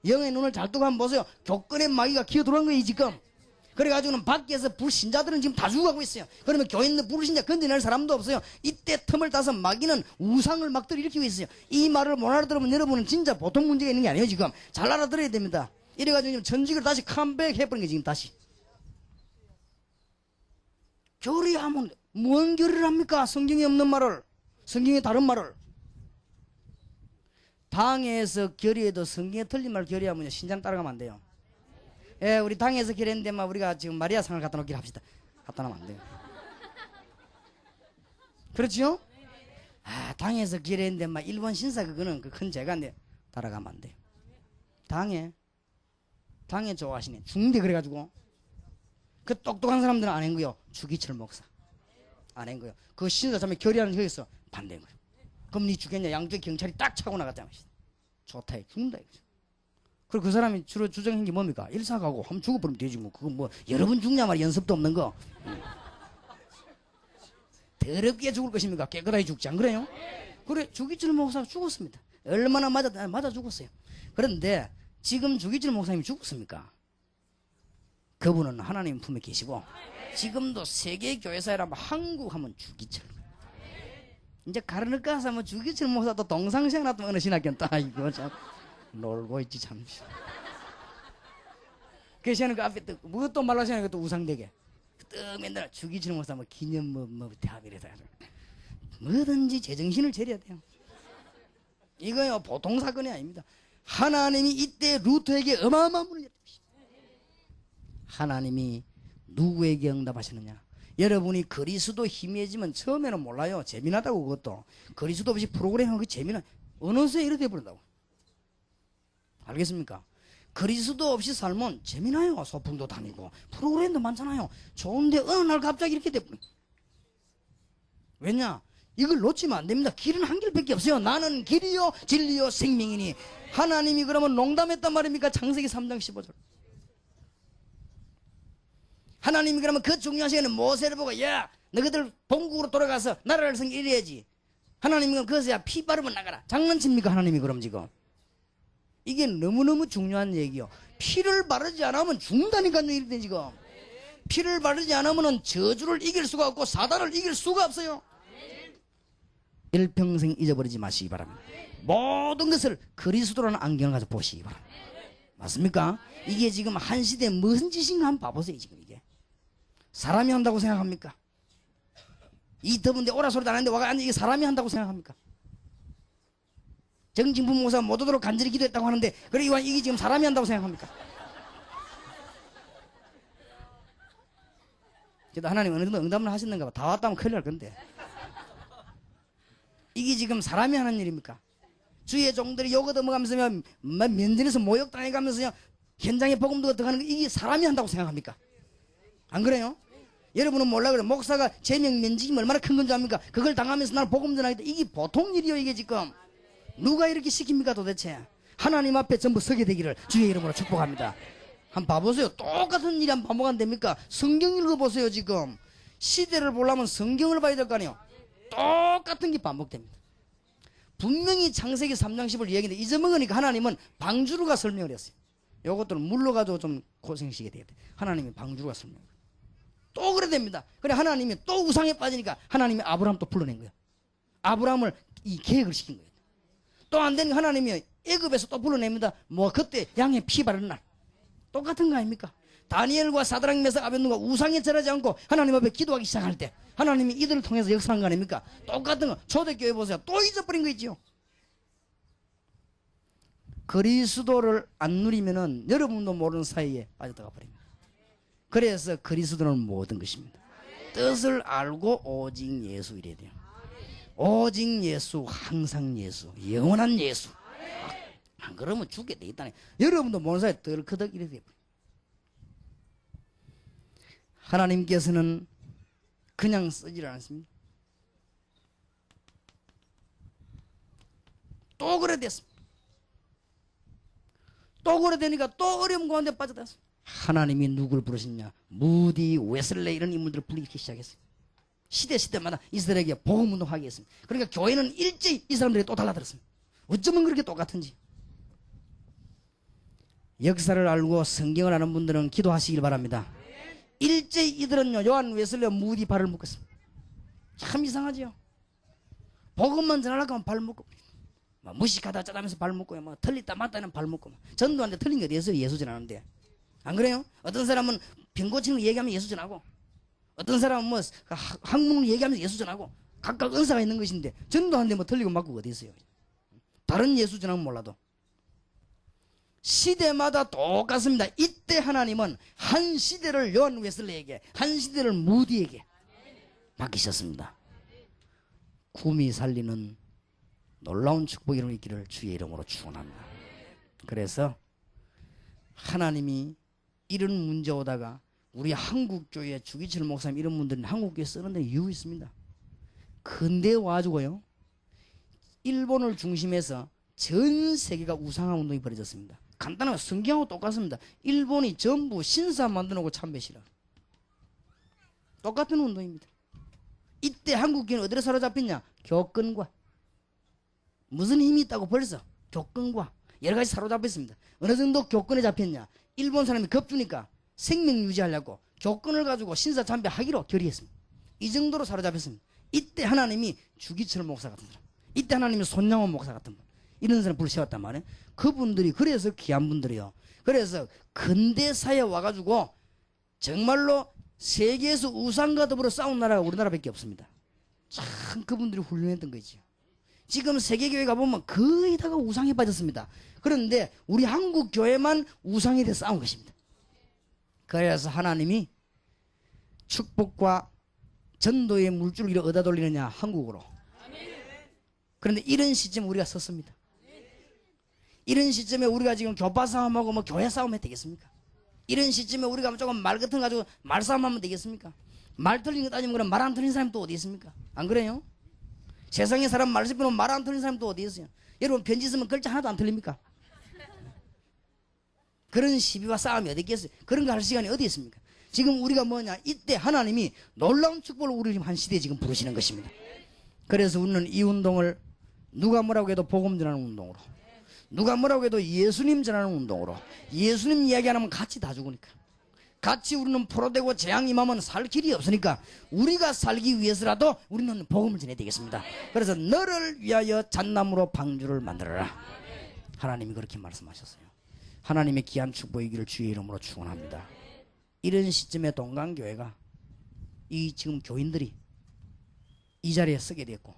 영의 눈을 잘 뜨고 한번 보세요. 교권의 마귀가 기어 들어온 거예요 지금. 그래가지고는 밖에서 불신자들은 지금 다 죽어가고 있어요. 그러면 교회 있는 불신자 건져낼 사람도 없어요. 이때 틈을 따서 마귀는 우상을 막 일으키고 있어요. 이 말을 못 알아들으면 여러분은 진짜 보통 문제가 있는 게 아니에요. 지금 잘 알아들어야 됩니다. 이래가지고 지금 전직을 다시 컴백해버린 거예요. 지금 다시. 교리하면 뭔 교리를 합니까? 성경에 없는 말을, 성경에 다른 말을. 당에서 결의해도 성경에 틀린 말 결의하면 신장 따라가면 안 돼요. 예, 우리 당에서 결의했는데 막 우리가 지금 마리아 상을 갖다 놓기로 합시다. 갖다 놓으면 안 돼요. 그렇죠? 아, 당에서 결의했는데 막 일본 신사 그거는 그 큰 죄가인데 따라가면 안 돼요. 당에 좋아하시네. 중대 그래가지고 그 똑똑한 사람들은 안 한 거요. 주기철 목사 안 한 거요. 그 신사 자매 결의하는 거기서 반대인 거요. 그럼 니 죽겠냐? 양쪽 경찰이 딱 차고 나갔잖아. 좋다 해 죽는다 이거죠. 그리고 그 사람이 주로 주장한 게 뭡니까? 일사가고 한번 죽어버리면 되지 뭐. 그거 뭐 여러 번 죽냐 말이야. 연습도 없는 거. 더럽게 죽을 것입니까? 깨끗하게 죽지 안 그래요? 그래 주기철 목사가 죽었습니다. 얼마나 맞아 죽었어요. 그런데 지금 주기철 목사님이 죽었습니까? 그분은 하나님 품에 계시고 지금도 세계 교회사회라면 한국 하면 주기철. 이제 가르니까 가서 뭐 주기철 목사도 동상시장 놔두면 어느 신학견다. 이거 참 놀고 있지 참. 그래서 그 앞에 또 무엇도 말라시는 것도 우상되게 또 맨날 주기철 목사 뭐 기념 뭐 대합이래서 뭐든지 제정신을 차려야 돼요. 이거요 보통 사건이 아닙니다. 하나님이 이때 루트에게 어마어마한 문을 열어주십니다. 하나님이 누구에게 응답하시느냐? 여러분이 그리스도 희미해지면 처음에는 몰라요. 재미나다고 그것도. 그리스도 없이 프로그램하는 그 재미는 어느새 이렇게 돼버린다고. 알겠습니까? 그리스도 없이 살면 재미나요. 소풍도 다니고 프로그램도 많잖아요. 좋은데 어느 날 갑자기 이렇게 돼버려. 왜냐? 이걸 놓치면 안 됩니다. 길은 한 길밖에 없어요. 나는 길이요 진리요 생명이니. 하나님이 그러면 농담했단 말입니까? 창세기 3장 15절. 하나님이 그러면 그 중요한 시간에 모세를 보고 야 너희들 본국으로 돌아가서 나라를 섬기 이래야지. 하나님이 그럼 그것이야 피 바르면 나가라. 장난칩니까 하나님이 그럼 지금. 이게 너무너무 중요한 얘기요. 피를 바르지 않으면 죽는다니까요. 이렇게 지금. 피를 바르지 않으면 저주를 이길 수가 없고 사단을 이길 수가 없어요. 일평생 잊어버리지 마시기 바랍니다. 모든 것을 그리스도라는 안경을 가지고 보시기 바랍니다. 맞습니까? 이게 지금 한 시대에 무슨 짓인가 한번 봐보세요. 지금 이게 사람이 한다고 생각합니까? 이 더운데 오라 소리도 안 하는데 와가 앉아 이게 사람이 한다고 생각합니까? 정진부 목사가 못 오도록 간절히 기도했다고 하는데 그래 이게 지금 사람이 한다고 생각합니까? 그래도 하나님 어느 정도 응답을 하셨는가 봐. 다 왔다면 큰일 날 건데 이게 지금 사람이 하는 일입니까? 주의 종들이 요거 넘어가면서 면전에서 모욕당해가면서 현장에 복음도 들어가는 거 이게 사람이 한다고 생각합니까? 안 그래요? 여러분은 몰라 그래. 목사가 제명 면직이 얼마나 큰 건 줄 압니까? 그걸 당하면서 나는 복음 전하겠다. 이게 보통 일이요 이게 지금. 누가 이렇게 시킵니까 도대체? 하나님 앞에 전부 서게 되기를 주의 이름으로 축복합니다. 한번 봐보세요. 똑같은 일이 한번 반복 안 됩니까? 성경 읽어보세요 지금. 시대를 보려면 성경을 봐야 될 거 아니에요. 똑같은 게 반복됩니다. 분명히 창세기 3장 10을 이야기했는데 잊어먹으니까 하나님은 방주루가 설명을 했어요. 요것들은 물로 가지고 좀 고생시게 돼야 돼. 하나님이 방주루가 설명을 해요. 또 그래 됩니다. 그래 하나님이 또 우상에 빠지니까 하나님이 아브라함 또 불러낸 거예요. 아브라함을 이 계획을 시킨 거예요. 또 안 되니까 하나님이 애굽에서 또 불러냅니다. 뭐 그때 양의 피 바르는 날. 똑같은 거 아닙니까? 다니엘과 사드락 메삭 아벳느고가 우상에 절하지 않고 하나님 앞에 기도하기 시작할 때 하나님이 이들을 통해서 역사한 거 아닙니까? 똑같은 거. 초대교회 보세요. 또 잊어버린 거 있죠. 그리스도를 안 누리면은 여러분도 모르는 사이에 빠져들어가 버립니다. 그래서 그리스도는 모든 것입니다. 뜻을 알고 오직 예수 이래야 돼요. 오직 예수, 항상 예수, 영원한 예수. 안 그러면 죽게 돼 있다네. 여러분도 모르는 사이에 덜커덕 이래 돼요. 하나님께서는 그냥 쓰질 않습니다. 또 그래 됐습니다. 또 그래 되니까 또 어려움 가운데 빠져들었어. 하나님이 누굴 부르셨냐? 무디, 웨슬레 이런 인물들을 불리기 시작했어요. 시대마다 이스라엘에게 복음운동하게 했습니다. 그러니까 교회는 일제히 이 사람들이 또 달라들었습니다. 어쩌면 그렇게 똑같은지. 역사를 알고 성경을 아는 분들은 기도하시길 바랍니다. 일제히 이들은요, 요한 웨슬레와 무디 발을 묶었습니다. 참 이상하죠. 복음만 전하려고 하면 발 묶고, 무식하다 짜다면서 발 묶고, 틀리다 맞다는 발 묶고, 전도하는데 틀린 게 어디 있어요? 예수 전하는데. 안 그래요? 어떤 사람은 병 고치는 거 얘기하면 예수 전하고, 어떤 사람은 뭐 학문을 얘기하면서 예수 전하고, 각각 은사가 있는 것인데 전도하는데 뭐 틀리고 맞고 어디 있어요? 다른 예수 전하면 몰라도. 시대마다 똑같습니다. 이때 하나님은 한 시대를 요한 웨슬레에게, 한 시대를 무디에게 맡기셨습니다. 구미 살리는 놀라운 축복이 있기를 주의 이름으로 축원합니다. 그래서 하나님이 이런 문제 오다가 우리 한국교회 주기철 목사님 이런 분들은 한국교회 쓰는 데 이유 있습니다. 근대 와가지고요, 일본을 중심해서 전 세계가 우상화 운동이 벌어졌습니다. 간단하게 성경하고 똑같습니다. 일본이 전부 신사 만들어놓고 참배시라. 똑같은 운동입니다. 이때 한국교회는 어디로 사로잡혔냐? 교권과. 무슨 힘이 있다고 벌써? 교권과 여러 가지 사로잡혔습니다. 어느 정도 교권에 잡혔냐? 일본 사람이 겁주니까 생명 유지하려고 교권을 가지고 신사 참배하기로 결의했습니다. 이 정도로 사로잡혔습니다. 이때 하나님이 주기철 목사 같은 사람, 이때 하나님이 손양원 목사 같은 분, 이런 사람 불러세웠단 말이에요. 그분들이 그래서 귀한 분들이요. 그래서 근대사에 와가지고 정말로 세계에서 우상과 더불어 싸운 나라가 우리나라밖에 없습니다. 참 그분들이 훌륭했던 거죠. 지금 세계교회 가보면 거의 다가 우상에 빠졌습니다. 그런데 우리 한국교회만 우상에 대해 싸운 것입니다. 그래서 하나님이 축복과 전도의 물줄을 이렇게 얻어 돌리느냐? 한국으로. 그런데 이런 시점 우리가 섰습니다. 이런 시점에 우리가 지금 교파 싸움하고 뭐 교회 싸움해도 되겠습니까? 이런 시점에 우리가 조금 말 같은 거 가지고 말싸움하면 되겠습니까? 말 틀린 거 따지면 그럼 말 안 틀린 사람이 또 어디 있습니까? 안 그래요? 세상에 사람 말 씹으면 말 안 틀린 사람이 또 어디 있어요? 여러분 편지 쓰면 글자 하나도 안 틀립니까? 그런 시비와 싸움이 어디 있겠어요? 그런 거 할 시간이 어디 있습니까? 지금 우리가 뭐냐? 이때 하나님이 놀라운 축복을 우리 지금 한 시대에 지금 부르시는 것입니다. 그래서 우리는 이 운동을 누가 뭐라고 해도 복음 전하는 운동으로, 누가 뭐라고 해도 예수님 전하는 운동으로, 예수님 이야기 안 하면 같이 다 죽으니까, 같이 우리는 포로되고 재앙 임하면 살 길이 없으니까 우리가 살기 위해서라도 우리는 복음을 전해야 되겠습니다. 그래서 너를 위하여 잣나무로 방주를 만들어라. 하나님이 그렇게 말씀하셨어요. 하나님의 귀한 축복이기를 주의 이름으로 축원합니다. 이런 시점에 동강교회가 이 지금 교인들이 이 자리에 서게 됐고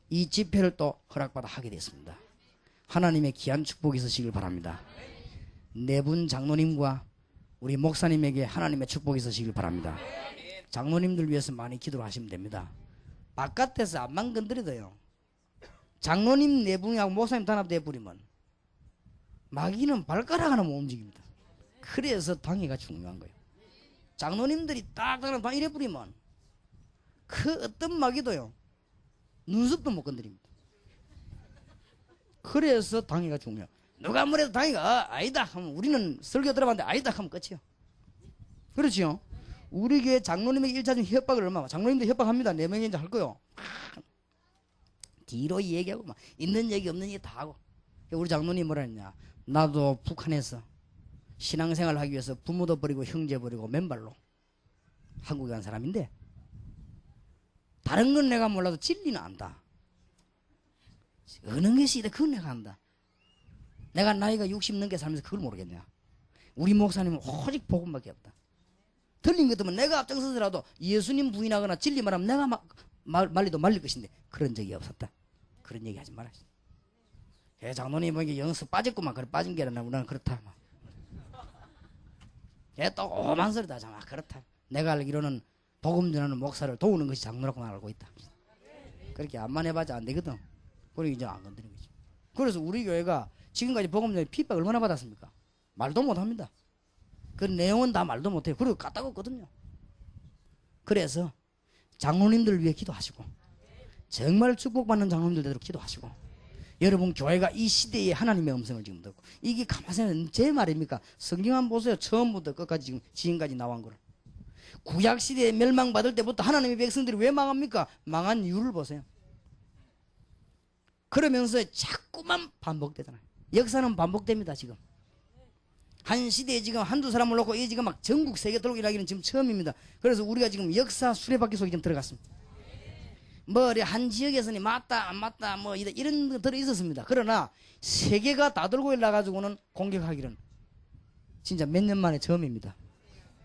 이 집회를 또 허락받아 하게 됐습니다. 하나님의 귀한 축복이 있으시길 바랍니다. 네 분 장로님과 우리 목사님에게 하나님의 축복이 있으시길 바랍니다. 장로님들 위해서 많이 기도를 하시면 됩니다. 바깥에서 앞만 건드려도요, 장로님 네 분하고 목사님 단합돼 버리면 마귀는 발가락 하나 못 움직입니다. 그래서 당회가 중요한 거예요. 장로님들이 딱딱한 당 이래 버리면 그 어떤 마귀도요 눈썹도 못 건드립니다. 그래서 당회가 중요해요. 누가 뭐래도 당회가 아니다 하면 우리는 설교 들어봤는데 아니다 하면 끝이요. 그렇죠? 우리 교회 장로님에게 1차적인 협박을 얼마나, 장로님도 협박합니다. 4명이 이제 할 거요. 뒤로 얘기하고 막 있는 얘기 없는 얘기 다 하고. 우리 장로님 뭐라 했냐? 나도 북한에서 신앙생활 하기 위해서 부모도 버리고 형제 버리고 맨발로 한국에 간 사람인데 다른 건 내가 몰라도 진리는 안다. 어느 것이 있다 그건 내가 안다. 내가 나이가 60 넘게 살면서 그걸 모르겠냐. 우리 목사님은 오직 복음밖에 없다. 틀린 것 때문에 내가 앞장서더라도 예수님 부인하거나 진리 말하면 내가 말리도 말릴 것인데 그런 적이 없었다. 그런 얘기 하지 말아. 장로님 보니까 영수 빠졌구만. 그래 빠진 게 아니라 나는 그렇다. 또 오만 소리다 하잖아. 그렇다. 내가 알기로는 복음 전하는 목사를 도우는 것이 장로라고 알고 있다. 그렇게 안만 해봐도 안 되거든. 그러니 이제 안 건드리는 거지. 그래서 우리 교회가 지금까지 복음 전에 핍박 얼마나 받았습니까? 말도 못합니다. 그 내용은 다 말도 못해요. 그리고 까딱없거든요. 그래서 장로님들 위해 기도하시고 정말 축복받는 장로님들대로 기도하시고 여러분 교회가 이 시대에 하나님의 음성을 지금 듣고, 이게 가만히 생각하면 제 말입니까? 성경 한번 보세요. 처음부터 끝까지 지금 지금까지 나온 거를. 구약 시대에 멸망받을 때부터 하나님의 백성들이 왜 망합니까? 망한 이유를 보세요. 그러면서 자꾸만 반복되잖아요. 역사는 반복됩니다. 지금 한 시대에 지금 한두 사람을 놓고 이게 지금 막 전국 세계 돌고 일하기는 지금 처음입니다. 그래서 우리가 지금 역사 수레바퀴 속에 좀 들어갔습니다. 뭐 한 지역에서는 맞다 안 맞다 뭐 이런 거 들어 있었습니다. 그러나 세계가 다 돌고 일나 가지고는 공격하기는 진짜 몇 년 만에 처음입니다.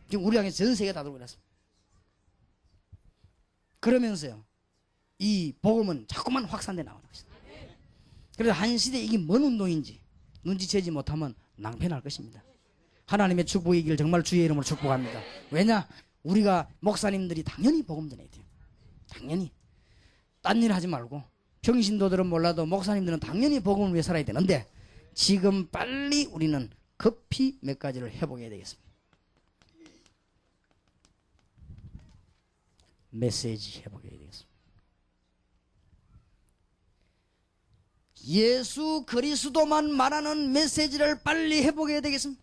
지금 우리 향해 전 세계 다 돌고 일났습니다. 그러면서요, 이 복음은 자꾸만 확산돼 나오는 것입니다. 그래서 한 시대에 이게 뭔 운동인지 눈치채지 못하면 낭패날 것입니다. 하나님의 축복이 길 정말 주의 이름으로 축복합니다. 왜냐? 우리가 목사님들이 당연히 복음 전해야 돼요. 당연히. 딴 일 하지 말고, 평신도들은 몰라도 목사님들은 당연히 복음을 위해 살아야 되는데, 지금 빨리 우리는 급히 몇 가지를 회복해야 되겠습니다. 메시지 회복해야 되겠습니다. 예수 그리스도만 말하는 메시지를 빨리 회복해야 되겠습니다.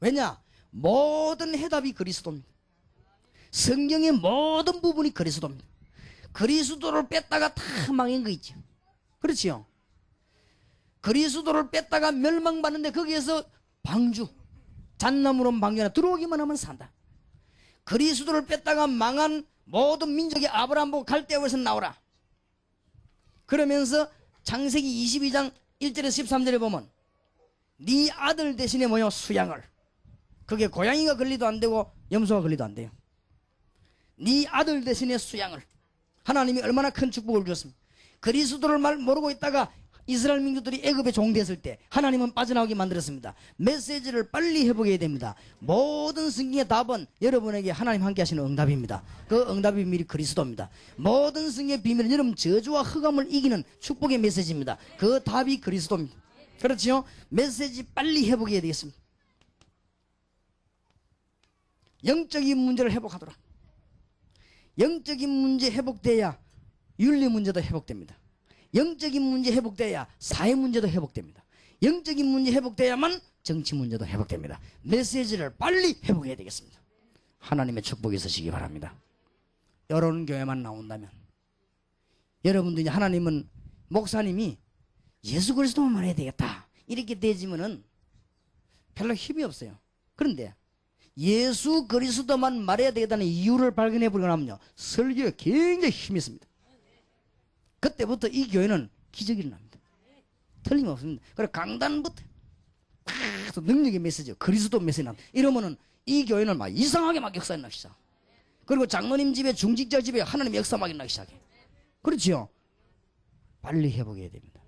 왜냐? 모든 해답이 그리스도입니다. 성경의 모든 부분이 그리스도입니다. 그리스도를 뺐다가 다 망한 거 있죠. 그렇지요? 그리스도를 뺐다가 멸망받는데 거기에서 방주, 잣나무로 방주나 들어오기만 하면 산다. 그리스도를 뺐다가 망한 모든 민족이 아브라함 보고 갈대아에서 나오라. 그러면서 창세기 22장 1절에서 13절에 보면 네 아들 대신에 뭐요? 수양을. 그게 고양이가 걸리도 안 되고 염소가 걸리도 안 돼요. 네 아들 대신에 수양을. 하나님이 얼마나 큰 축복을 주었습니까? 그리스도를 모르고 있다가 이스라엘 민족들이 애굽에 종됐을 때 하나님은 빠져나오게 만들었습니다. 메시지를 빨리 회복해야 됩니다. 모든 성경의 답은 여러분에게 하나님 함께 하시는 응답입니다. 그 응답의 비밀이 그리스도입니다. 모든 성경의 비밀은 여러분 저주와 흑암을 이기는 축복의 메시지입니다. 그 답이 그리스도입니다. 그렇지요? 메시지 빨리 회복해야 되겠습니다. 영적인 문제를 회복하도록. 영적인 문제 회복돼야 윤리 문제도 회복됩니다. 영적인 문제 회복돼야 사회 문제도 회복됩니다. 영적인 문제 회복돼야만 정치 문제도 회복됩니다. 메시지를 빨리 회복해야 되겠습니다. 하나님의 축복이 있으시기 바랍니다. 여러분 교회만 나온다면, 여러분들이 하나님은 목사님이 예수 그리스도만 말해야 되겠다 이렇게 되지면은 별로 힘이 없어요. 그런데 예수 그리스도만 말해야 되겠다는 이유를 발견해 보려고 하면요, 설교에 굉장히 힘이 있습니다. 그때부터 이 교회는 기적이 일어납니다. 틀림없습니다. 그래 강단부터 능력의 메시지, 그리스도 메시지 납니다. 이러면은 이 교회는 막 이상하게 막 역사에 나기 시작. 그리고 장로님 집에, 중직자 집에 하나님의 역사 막 나기 시작해. 그렇지요? 빨리 회복해야 됩니다.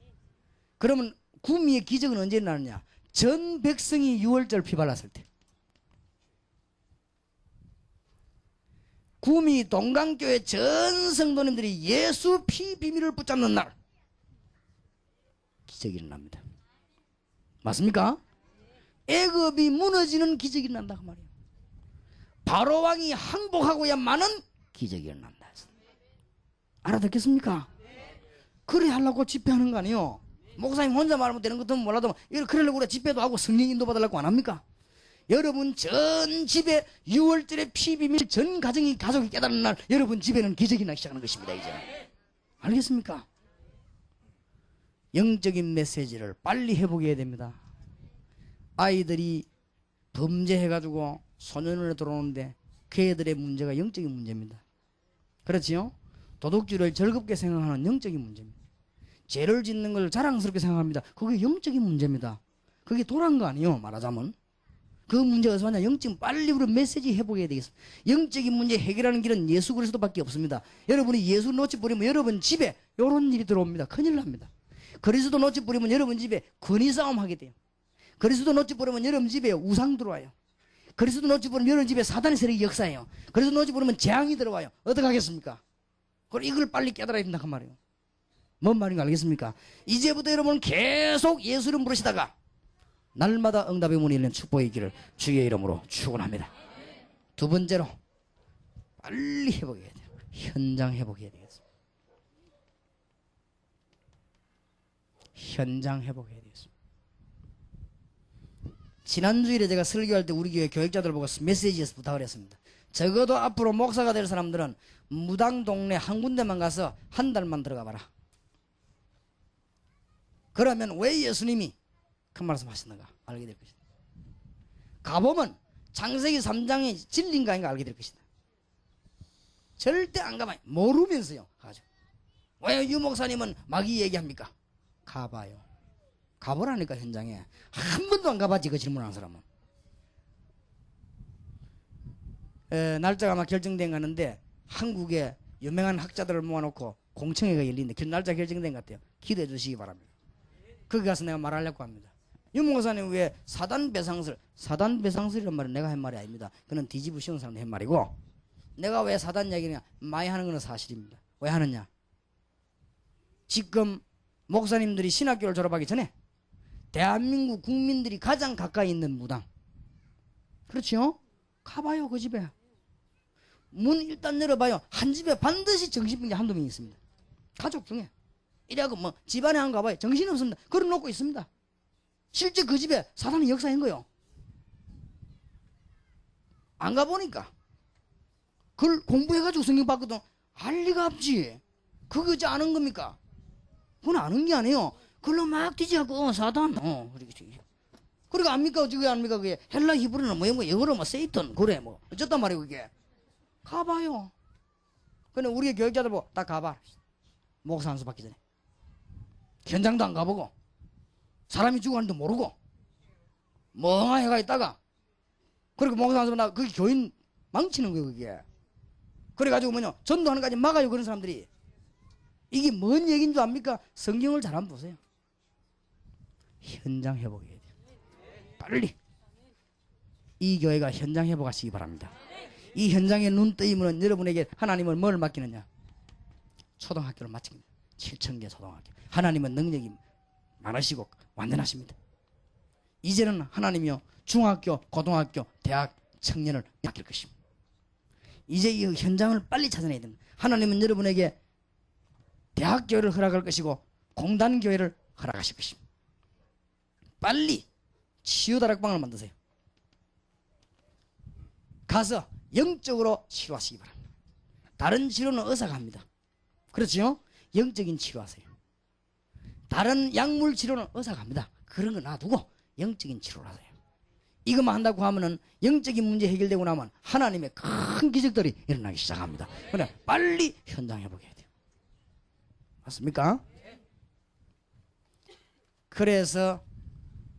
그러면 구미의 기적은 언제 일어나느냐? 전 백성이 유월절 피 발랐을 때. 구미 동강교회 전 성도님들이 예수 피 비밀을 붙잡는 날 기적이 일어납니다. 맞습니까? 애굽이 무너지는 기적이 일어난다 그 말이에요. 바로왕이 항복하고야만은 기적이 일어난다. 알아듣겠습니까? 그래 하려고 집회하는 거 아니에요. 목사님 혼자 말하면 되는 것도 몰라도 그러려고 우리가 집회도 하고 성령 인도 받으려고 안 합니까? 여러분 전 집에 6월절에 피비밀 전 가족이 깨달은 날 여러분 집에는 기적이 나기 시작하는 것입니다. 이제 알겠습니까? 영적인 메시지를 빨리 회복해야 됩니다. 아이들이 범죄해가지고 소년원에 들어오는데 그 애들의 문제가 영적인 문제입니다. 그렇지요? 도둑질을 즐겁게 생각하는 영적인 문제입니다. 죄를 짓는 걸 자랑스럽게 생각합니다. 그게 영적인 문제입니다. 그게 도란 거 아니에요, 말하자면. 그 문제가 어디서 왔냐? 영적인 빨리 우리 메시지 회복해야 되겠습니다. 영적인 문제 해결하는 길은 예수 그리스도밖에 없습니다. 여러분이 예수 놓치 버리면 여러분 집에 이런 일이 들어옵니다. 큰일 납니다. 그리스도 놓치 버리면 여러분 집에 권위 싸움 하게 돼요. 그리스도 놓치 버리면 여러분 집에 우상 들어와요. 그리스도 놓치 버리면 여러분 집에 사단의 세력이 역사해요. 그리스도 놓치 버리면 재앙이 들어와요. 어떻게 하겠습니까? 그럼 이걸 빨리 깨달아야 된다 그 말이에요. 뭔 말인가 알겠습니까? 이제부터 여러분 계속 예수 이름 부르시다가 날마다 응답의 문이 열린 축복의 길을 주의 이름으로 축원합니다. 두 번째로 빨리 회복해야 돼요. 현장 회복해야 되겠습니다. 현장 회복해야 되겠습니다. 지난주일에 제가 설교할 때 우리 교회 교육자들 보고 메시지에서 부탁을 했습니다. 적어도 앞으로 목사가 될 사람들은 무당 동네 한 군데만 가서 한 달만 들어가 봐라. 그러면 왜 예수님이 그 말씀 하셨는가 알게 될 것이다. 가보면 창세기 3장이 진리인가 아닌가 알게 될 것이다. 절대 안 가봐요. 모르면서요. 가죠. 왜 유 목사님은 마귀 얘기합니까? 가봐요. 가보라니까 현장에. 한 번도 안 가봤지 그 질문하는 사람은. 날짜가 아마 결정된 가는데 한국에 유명한 학자들을 모아놓고 공청회가 열리는데 날짜 결정된 것 같아요. 기대해 주시기 바랍니다. 거기 가서 내가 말하려고 합니다. 유 목사님 왜 사단 배상설이란 말은 내가 한 말이 아닙니다. 그는 뒤집어 씌운 사람이 한 말이고, 내가 왜 사단 얘기냐 많이 하는 건 사실입니다. 왜 하느냐, 지금 목사님들이 신학교를 졸업하기 전에 대한민국 국민들이 가장 가까이 있는 무당, 그렇죠? 가봐요. 그 집에 문 일단 열어봐요. 한 집에 반드시 정신병자 한두 명 있습니다. 가족 중에. 이래갖고 뭐 집안에 한 가봐요. 정신없습니다. 걸어놓고 있습니다. 실제 그 집에 사단이 역사한 거요. 안 가보니까 그걸 공부해가지고 성경 봤거든. 알 리가 없지. 그거 어찌 아는 겁니까? 그건 아는 게 아니에요. 그걸로 막 뒤지갖고 사단 그러니까 압니까? 어떻게 압니까? 그게 헬라 히브리는 뭐 영어로 뭐 세이턴 그래 뭐 어쨌단 말이에요. 그게 가봐요. 근데 우리 교육자들 보고 딱 가봐. 목사 한 수 받기 전에 현장도 안 가보고 사람이 죽었는데 모르고 멍하게 가 있다가 그리고 목사 한 수 받나 그게 교인 망치는 거예요. 그게 그래가지고 뭐냐 전도하는 까지 막아요. 그런 사람들이. 이게 뭔 얘기인 줄 압니까? 성경을 잘 한번 보세요. 현장 회복해야 돼요. 빨리 이 교회가 현장 회복하시기 바랍니다. 이 현장에 눈 뜨이면 여러분에게 하나님은 뭘 맡기느냐? 초등학교를 맡깁니다. 7,000개 초등학교. 하나님은 능력이 많으시고 완전하십니다. 이제는 하나님이요 중학교, 고등학교, 대학 청년을 맡길 것입니다. 이제 이 현장을 빨리 찾아내야 됩니다. 하나님은 여러분에게 대학교회를 허락할 것이고 공단교회를 허락하실 것입니다. 빨리 치유다락방을 만드세요. 가서 영적으로 치료하시기 바랍니다. 다른 치료는 의사가 합니다. 그렇죠? 영적인 치료하세요. 다른 약물 치료는 의사가 합니다. 그런 거 놔두고 영적인 치료를 하세요. 이것만 한다고 하면은 영적인 문제 해결되고 나면 하나님의 큰 기적들이 일어나기 시작합니다. 그래 빨리 현장 회복해야 돼요. 맞습니까? 그래서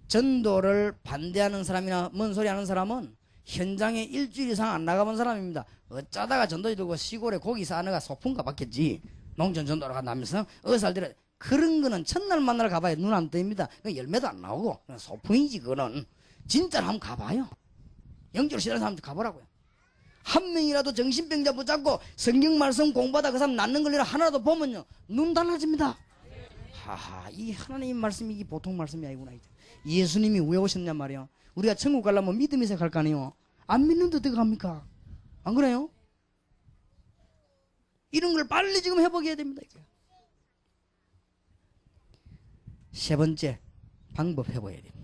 전도를 반대하는 사람이나 뭔 소리 하는 사람은 현장에 일주일 이상 안 나가본 사람입니다. 어쩌다가 전도지 들고 시골에 고기 사느가 소풍가 받겠지. 농촌 전도를 간다면서 의사들이 그런 거는 첫날 만나러 가봐야 눈 안 뜨입니다. 열매도 안 나오고 소풍이지. 그거는 진짜로 한번 가봐요. 영적으로 싫어하는 사람들 가보라고요. 한 명이라도 정신병자 붙잡고 성경 말씀 공부하다 그 사람 낫는 걸리라 하나라도 보면요 눈 달라집니다. 하하, 이 하나님 말씀이 이게 보통 말씀이 아니구나. 예수님이 왜 오셨냐 말이야. 우리가 천국 가려면 믿음에서 갈 거 아니에요. 안 믿는데 어떻게 갑니까? 안 그래요? 이런 걸 빨리 지금 회복해야 됩니다. 이게. 세 번째 방법 회복해야 됩니다.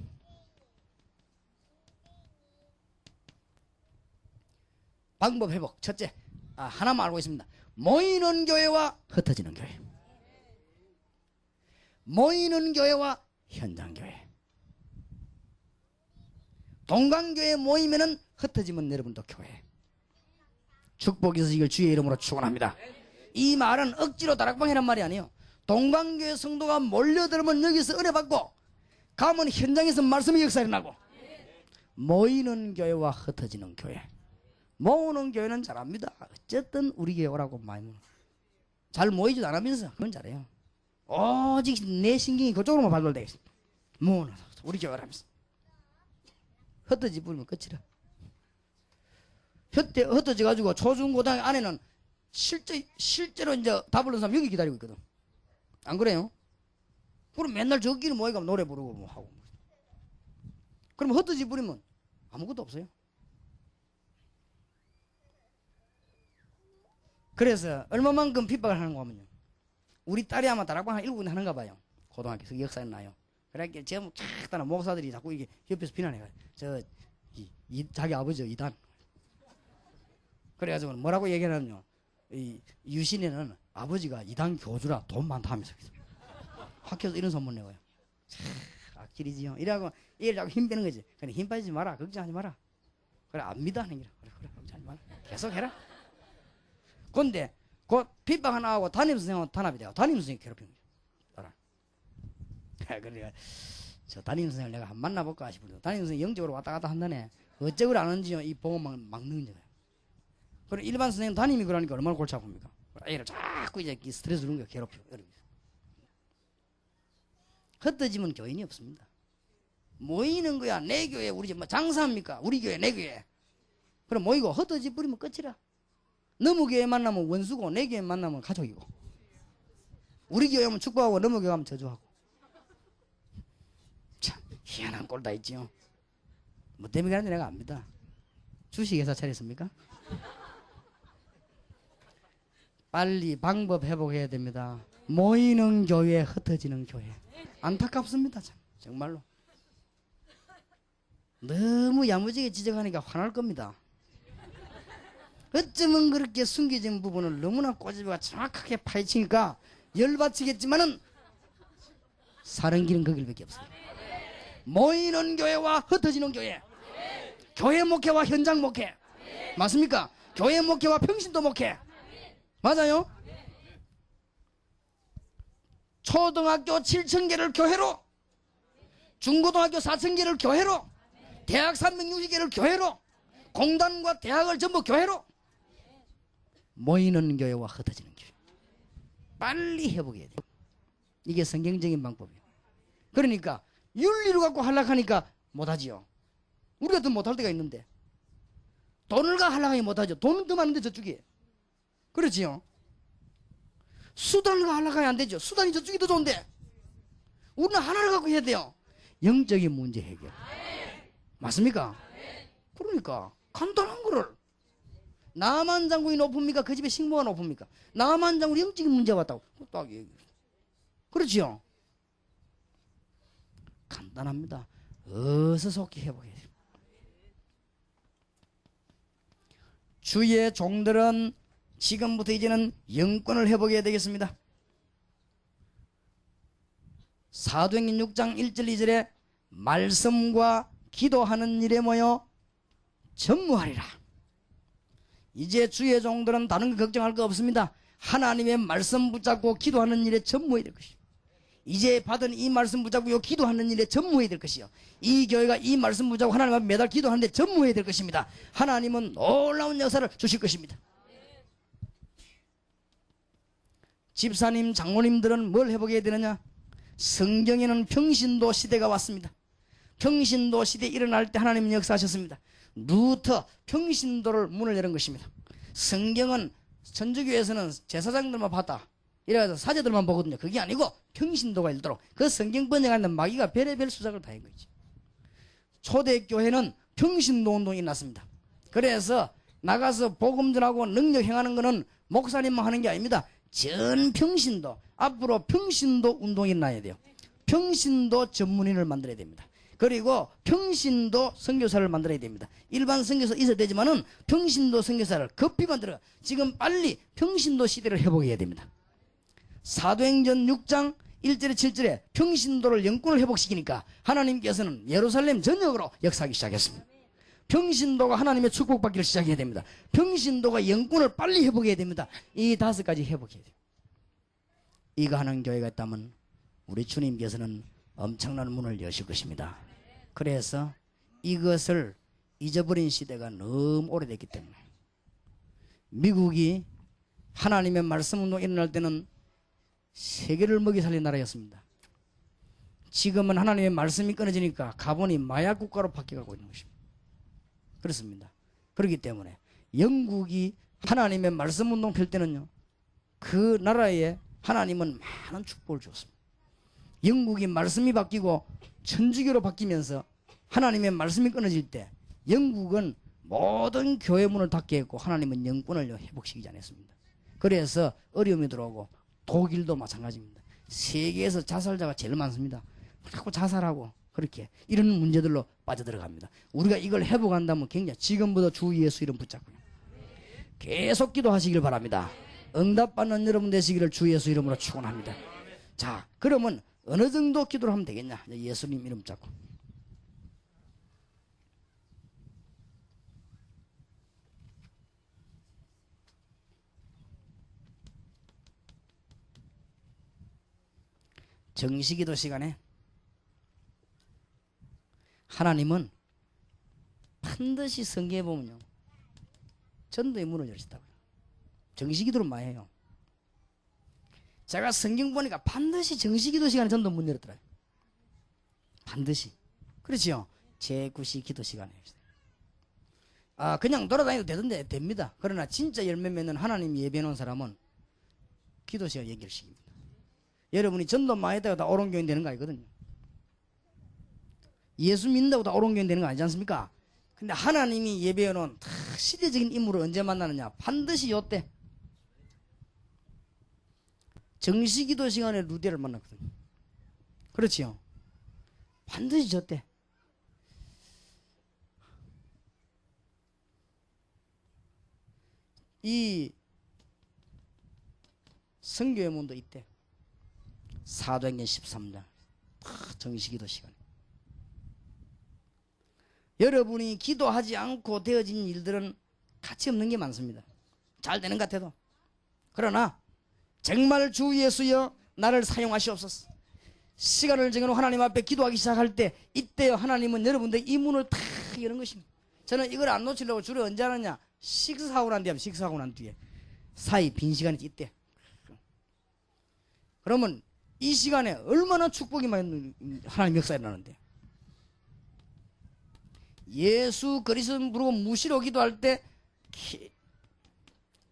방법 회복. 첫째, 하나만 알고 있습니다. 모이는 교회와 흩어지는 교회. 모이는 교회와 현장 교회. 동강교회 모이면은 흩어지면 여러분도 교회. 축복이 있으시길 주의 이름으로 축원합니다. 이 말은 억지로 다락방이란 말이 아니에요. 동강교회 성도가 몰려들면 여기서 은혜 받고 가면 현장에서 말씀의 역사가 일어나고. 모이는 교회와 흩어지는 교회. 모으는 교회는 잘합니다. 어쨌든 우리 교회 오라고 많이 잘 모이지도 않으면서 그건 잘해요. 오직 내 신경이 그쪽으로만 발달되겠어. 모으는 우리 교회 오라면서 흩어지 버리면 끝이라. 흩어져 가지고 초중고등 안에는 실제로 이제 답을 얻는 사람 여기 기다리고 있거든. 안 그래요? 그럼 맨날 저끼리 모이가 노래 부르고 뭐 하고. 그럼 흩어지 버리면 아무것도 없어요. 그래서 얼마만큼 핍박을 하는가 하면요. 우리 딸이 아마 다락방 한 7군데 하는가 봐요. 고등학교 역사에 나요. 그러니까 제가 쫙 목사들이 자꾸 이게 옆에서 비난해요. 자기 아버지 이단. 그래가지고 뭐라고 얘기하냐면요. 이 유신에는 아버지가 이단 교주라 돈 많다 하면서 학교에서 이런 소문 내고요. 악질이지요. 이래갖고 얘를 자꾸 힘 빼는 거지. 그래 힘 빠지지 마라. 걱정하지 마라. 그래 압니다 하는 기라. 그래 걱정하지 마라. 계속 해라. 근데 그 핍박 하나 하고 담임선생님하고 단합이 돼요. 담임선생님 괴롭히는 거죠. 나라. 그러니까 저 담임선생을 내가 한번 만나볼까 싶어요. 담임선생님 영적으로 왔다 갔다 한다네. 어쩌고 안 하는지요. 이 보고 막 넣는 거예요. 그럼 일반 선생님 담임이 그러니까 얼마나 골치 아픕니까? 애를 자꾸 이제 스트레스 주는 거예요. 괴롭히고. 흩어지면 교인이 없습니다. 모이는 거야. 내 교회 우리 집 뭐 장사합니까? 우리 교회 내 교회. 그럼 모이고 흩어지 버리면 끝이라. 너무 교회 만나면 원수고 내 교회 만나면 가족이고. 우리 교회 오면 축복하고 너무 교회 가면 저주하고. 참 희한한 꼴 다 있지요. 뭐 때문에 그런지 내가 압니다. 주식회사 차렸습니까? 빨리 방법 회복해야 됩니다. 모이는 교회, 흩어지는 교회. 안타깝습니다. 참. 정말로. 너무 야무지게 지적하니까 화날 겁니다. 어쩌면 그렇게 숨겨진 부분을 너무나 꼬집어가 정확하게 파헤치니까 열받치겠지만은 사는 길은 그 길밖에 없어요. 모이는 교회와 흩어지는 교회. 교회 목회와 현장 목회. 맞습니까? 교회 목회와 평신도 목회. 맞아요? 초등학교 7,000개를 교회로, 중고등학교 4,000개를 교회로, 대학 360개를 교회로, 공단과 대학을 전부 교회로. 모이는 교회와 흩어지는 교회. 빨리 회복해야 돼요. 이게 성경적인 방법이에요. 그러니까 윤리로 갖고 하려고 못하지요. 우리가 더 못할 때가 있는데 돈을 하려고 못하죠. 돈은 더 많은데 저쪽에. 그렇지요. 수단을 하려고 안 되죠. 수단이 저쪽이 더 좋은데 우리는 하나를 갖고 해야 돼요. 영적인 문제 해결. 맞습니까? 그러니까 간단한 거를. 나만 장군이 높습니까? 그 집에 식모가 높습니까? 나만 장군이 영적인 문제가 왔다고 딱 얘기해요. 그렇지요. 간단합니다. 어서 속히 회복해야 돼요. 주의 종들은 지금부터 이제는 영권을 회복해야 되겠습니다. 사도행전 6장 1절 2절에 말씀과 기도하는 일에 모여 전무하리라. 이제 주의 종들은 다른 거 걱정할 거 없습니다. 하나님의 말씀 붙잡고 기도하는 일에 전무해야 될 것이요. 이제 받은 이 말씀 붙잡고 기도하는 일에 전무해야 될 것이요. 이 교회가 이 말씀 붙잡고 하나님 앞에 매달 기도하는데 전무해야 될 것입니다. 하나님은 놀라운 역사를 주실 것입니다. 집사님, 장로님들은 뭘 회복해야 되느냐? 성경에는 평신도 시대가 왔습니다. 평신도 시대에 일어날 때 하나님은 역사하셨습니다. 루터 평신도를 문을 여는 것입니다. 성경은 천주교에서는 제사장들만 봤다. 이래서 사제들만 보거든요. 그게 아니고 평신도가 일도록 그 성경 번역하는 마귀가 별의별 수작을 다 한 거지. 초대교회는 평신도 운동이 났습니다. 그래서 나가서 복음 전하고 능력 행하는 것은 목사님만 하는 게 아닙니다. 전 평신도, 앞으로 평신도 운동이 나야 돼요. 평신도 전문인을 만들어야 됩니다. 그리고 평신도 선교사를 만들어야 됩니다. 일반 선교사 있어야 되지만은 평신도 선교사를 급히 만들어 지금 빨리 평신도 시대를 회복해야 됩니다. 사도행전 6장 1절에 7절에 평신도를 영권을 회복시키니까 하나님께서는 예루살렘 전역으로 역사하기 시작했습니다. 평신도가 하나님의 축복받기를 시작해야 됩니다. 평신도가 영권을 빨리 회복해야 됩니다. 이 5가지 회복해야 돼요. 이거 하는 교회가 있다면 우리 주님께서는 엄청난 문을 여실 것입니다. 그래서 이것을 잊어버린 시대가 너무 오래됐기 때문에 미국이 하나님의 말씀 운동이 일어날 때는 세계를 먹이 살린 나라였습니다. 지금은 하나님의 말씀이 끊어지니까 가본이 마약 국가로 바뀌어가고 있는 것입니다. 그렇습니다. 그렇기 때문에 영국이 하나님의 말씀 운동 펼 때는요, 그 나라에 하나님은 많은 축복을 주었습니다. 영국이 말씀이 바뀌고 천주교로 바뀌면서 하나님의 말씀이 끊어질 때 영국은 모든 교회 문을 닫게 했고 하나님은 영권을 회복시키지 않았습니다. 그래서 어려움이 들어오고 독일도 마찬가지입니다. 세계에서 자살자가 제일 많습니다. 자꾸 자살하고 그렇게 이런 문제들로 빠져들어갑니다. 우리가 이걸 회복한다면 굉장히 지금부터 주 예수 이름 붙잡고요. 계속 기도하시길 바랍니다. 응답받는 여러분 되시기를 주 예수 이름으로 축원합니다. 자, 그러면 어느 정도 기도를 하면 되겠냐? 예수님 이름 잡고. 정시기도 시간에 하나님은 반드시 성경에 보면요, 전도의 문을 열었다고요. 정시기도를 많이 해요. 제가 성경 보니까 반드시 정시기도 시간에 전도 문 열었더라고요. 반드시. 그렇지요. 제9시 기도 시간에. 그냥 돌아다녀도 되던데 됩니다. 그러나 진짜 열매 맺는 하나님 예배 놓은 사람은 기도 시간 연결시킵니다. 여러분이 전도 많이 했다고 다 오른교인 되는 거 아니거든요. 예수 믿는다고 다 오른교인 되는 거 아니지 않습니까? 근데 하나님이 예배해 놓은 시대적인 인물을 언제 만나느냐? 반드시 요때 정시기도 시간에 루디를 만났거든요. 그렇지요. 반드시 저때. 이 성교의 문도 이때 사도행전 13장 정시기도 시간에 여러분이 기도하지 않고 되어진 일들은 가치 없는 게 많습니다. 잘 되는 것 같아도. 그러나 정말 주 예수여 나를 사용하시옵소서. 시간을 정해놓고 하나님 앞에 기도하기 시작할 때 이때요 하나님은 여러분들 이 문을 탁 여는 것입니다. 저는 이걸 안 놓치려고 주로 언제 하느냐? 식사하고 난 뒤에, 식사하고 난 뒤에 사이 빈 시간이 이때. 그러면 이 시간에 얼마나 축복이 많이 하나님 역사에 일어나는데, 예수 그리스도 부르고 무시로 기도할 때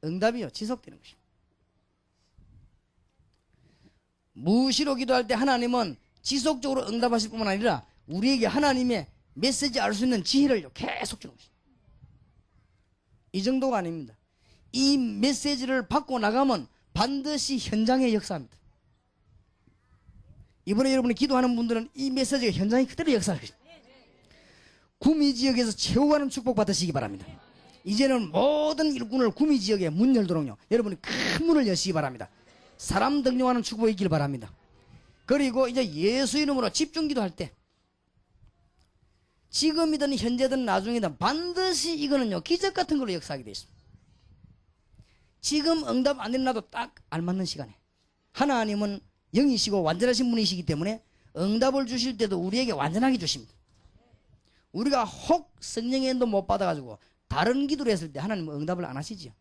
응답이요 지속되는 것입니다. 무시로 기도할 때 하나님은 지속적으로 응답하실 뿐만 아니라 우리에게 하나님의 메시지 알 수 있는 지혜를 계속 주는 것입니다. 이 정도가 아닙니다. 이 메시지를 받고 나가면 반드시 현장에 역사합니다. 이번에 여러분이 기도하는 분들은 이 메시지가 현장에 그대로 역사할 것입니다. 구미지역에서 최후하는 축복 받으시기 바랍니다. 이제는 모든 일꾼을 구미지역에 문 열도록요 여러분이 큰 문을 여시기 바랍니다. 사람 등용하는 축복이 있길 바랍니다. 그리고 이제 예수 이름으로 집중 기도할 때 지금이든 현재든 나중이든 반드시 이거는요 기적 같은 걸로 역사하게 되어 있습니다. 지금 응답 안 일어나도 딱 알맞는 시간에 하나님은 영이시고 완전하신 분이시기 때문에 응답을 주실 때도 우리에게 완전하게 주십니다. 우리가 혹 성령의 인도 못 받아가지고 다른 기도를 했을 때 하나님은 응답을 안 하시지요.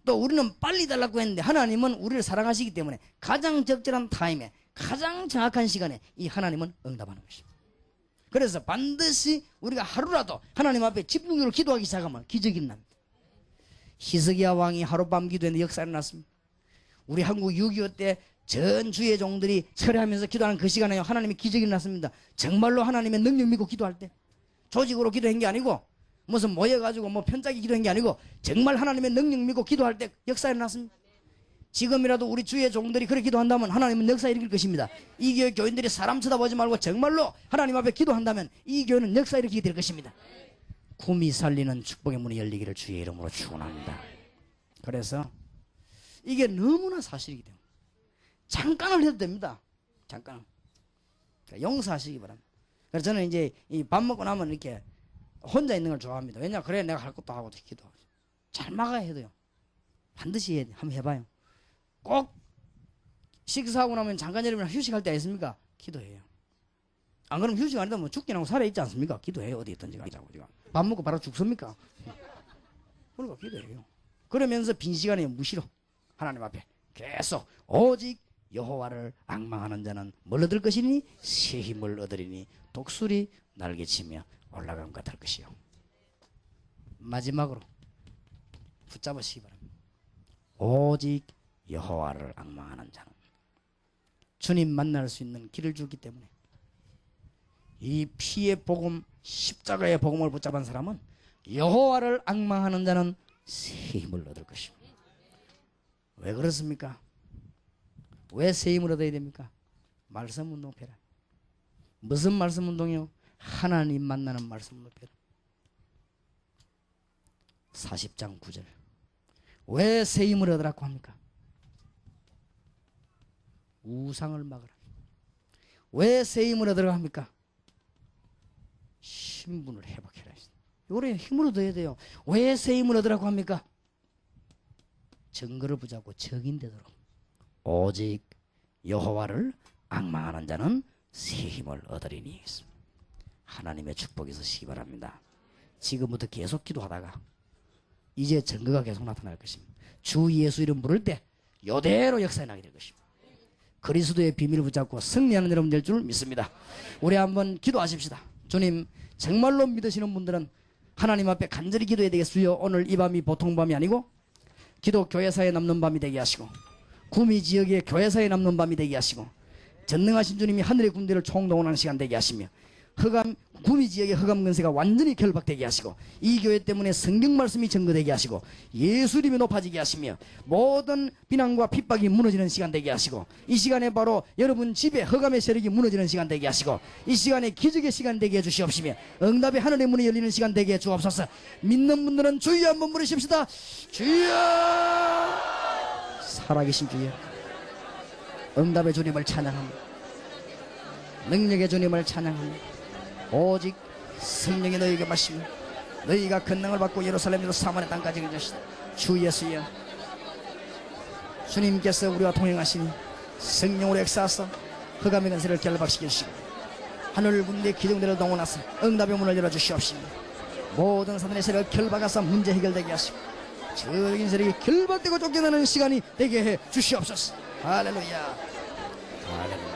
또 우리는 빨리 달라고 했는데 하나님은 우리를 사랑하시기 때문에 가장 적절한 타임에 가장 정확한 시간에 이 하나님은 응답하는 것입니다. 그래서 반드시 우리가 하루라도 하나님 앞에 집중적으로 기도하기 시작하면 기적이 일어납니다. 히스기야 왕이 하룻밤 기도했는데 역사가 일어났습니다. 우리 한국 6.25 때 전 주의 종들이 철회하면서 기도하는 그 시간에 하나님의 기적이 일어났습니다. 정말로 하나님의 능력 믿고 기도할 때 조직으로 기도한 게 아니고 무슨 모여가지고 뭐 편짝이 기도한 게 아니고 정말 하나님의 능력 믿고 기도할 때 역사가 일어났습니다. 지금이라도 우리 주의 종들이 그렇게 기도한다면 하나님은 역사 일으킬 것입니다. 이 교회 교인들이 사람 쳐다보지 말고 정말로 하나님 앞에 기도한다면 이 교회는 역사 일으키게 될 것입니다. 구미 살리는 축복의 문이 열리기를 주의 이름으로 축원합니다. 그래서 이게 너무나 사실이기 때문에 잠깐을 해도 됩니다. 잠깐. 그러니까 용서하시기 바랍니다. 그래서 저는 이제 이 밥 먹고 나면 이렇게 혼자 있는 걸 좋아합니다. 왜냐 그래 내가 할 것도 하고 기도하고 잘 막아야 해도요. 반드시 해야 돼. 한번 해봐요. 꼭 식사하고 나면 잠깐 여러분 휴식할 때 있습니까? 기도해요. 안 그러면 휴식 안 해도 뭐 죽긴 하고 살아있지 않습니까? 기도해요. 어디 있든지 가자고. 밥 먹고 바로 죽습니까? 그러니까 기도해요. 그러면서 빈 시간에 무시로 하나님 앞에 계속 오직 여호와를 앙망하는 자는 뭘 얻을 것이니 새 힘을 얻으리니 독수리 날개치며 올라감 같을 것이요. 마지막으로 붙잡으시기 바랍니다. 오직 여호와를 앙망하는 자는 주님 만날 수 있는 길을 주기 때문에 이 피의 복음 십자가의 복음을 붙잡은 사람은 여호와를 앙망하는 자는 새 힘을 얻을 것입니다. 왜 그렇습니까? 왜 새 힘을 얻어야 됩니까? 말씀 운동 패라. 무슨 말씀 운동이요? 하나님 만나는 말씀 운동 패라. 40장 9절. 왜 새 힘을 얻으라고 합니까? 우상을 막으라. 왜 새 힘을 얻으라고 합니까? 신분을 회복해라. 요래 힘을 얻어야 돼요. 왜 새 힘을 얻으라고 합니까? 증거를 붙잡고 적인되도록. 오직 여호와를 앙망하는 자는 새 힘을 얻으리니. 하나님의 축복이 있으시기 바랍니다. 지금부터 계속 기도하다가 이제 증거가 계속 나타날 것입니다. 주 예수 이름 부를 때 이대로 역사에 나게 될 것입니다. 그리스도의 비밀을 붙잡고 승리하는 여러분 될 줄 믿습니다. 우리 한번 기도하십시다. 주님, 정말로 믿으시는 분들은 하나님 앞에 간절히 기도해야 되겠어요. 오늘 이 밤이 보통 밤이 아니고 기도 교회사에 남는 밤이 되게 하시고, 구미 지역의 교회사에 남는 밤이 되게 하시고, 전능하신 주님이 하늘의 군대를 총동원하는 시간 되게 하시며, 구미 지역의 흑암 근세가 완전히 결박되게 하시고, 이 교회 때문에 성경 말씀이 증거되게 하시고, 예수 이름이 높아지게 하시며, 모든 비난과 핍박이 무너지는 시간 되게 하시고, 이 시간에 바로 여러분 집에 흑암의 세력이 무너지는 시간 되게 하시고, 이 시간에 기적의 시간 되게 해 주시옵시며, 응답의 하늘의 문이 열리는 시간 되게 해 주옵소서. 믿는 분들은 주여 한번 부르십시다. 주여! 살아계신 주여, 응답의 주님을 찬양합니다. 능력의 주님을 찬양합니다. 오직 성령이 너희에게 마시며 너희가 권능을 받고 예루살렘에서 사마리아 땅까지 이르시다. 주 예수여, 주님께서 우리와 동행하시니 성령으로 역사하사 흑암의 권세를 결박시키시고 하늘 군대 기둥대를 동원하사 응답의 문을 열어주시옵시며, 모든 사단의 세력을 결박하사 문제 해결되게 하시고 적인 세력이 결박되고 쫓겨나는 시간이 되게 해 주시옵소서. 할렐루야, 할렐루야.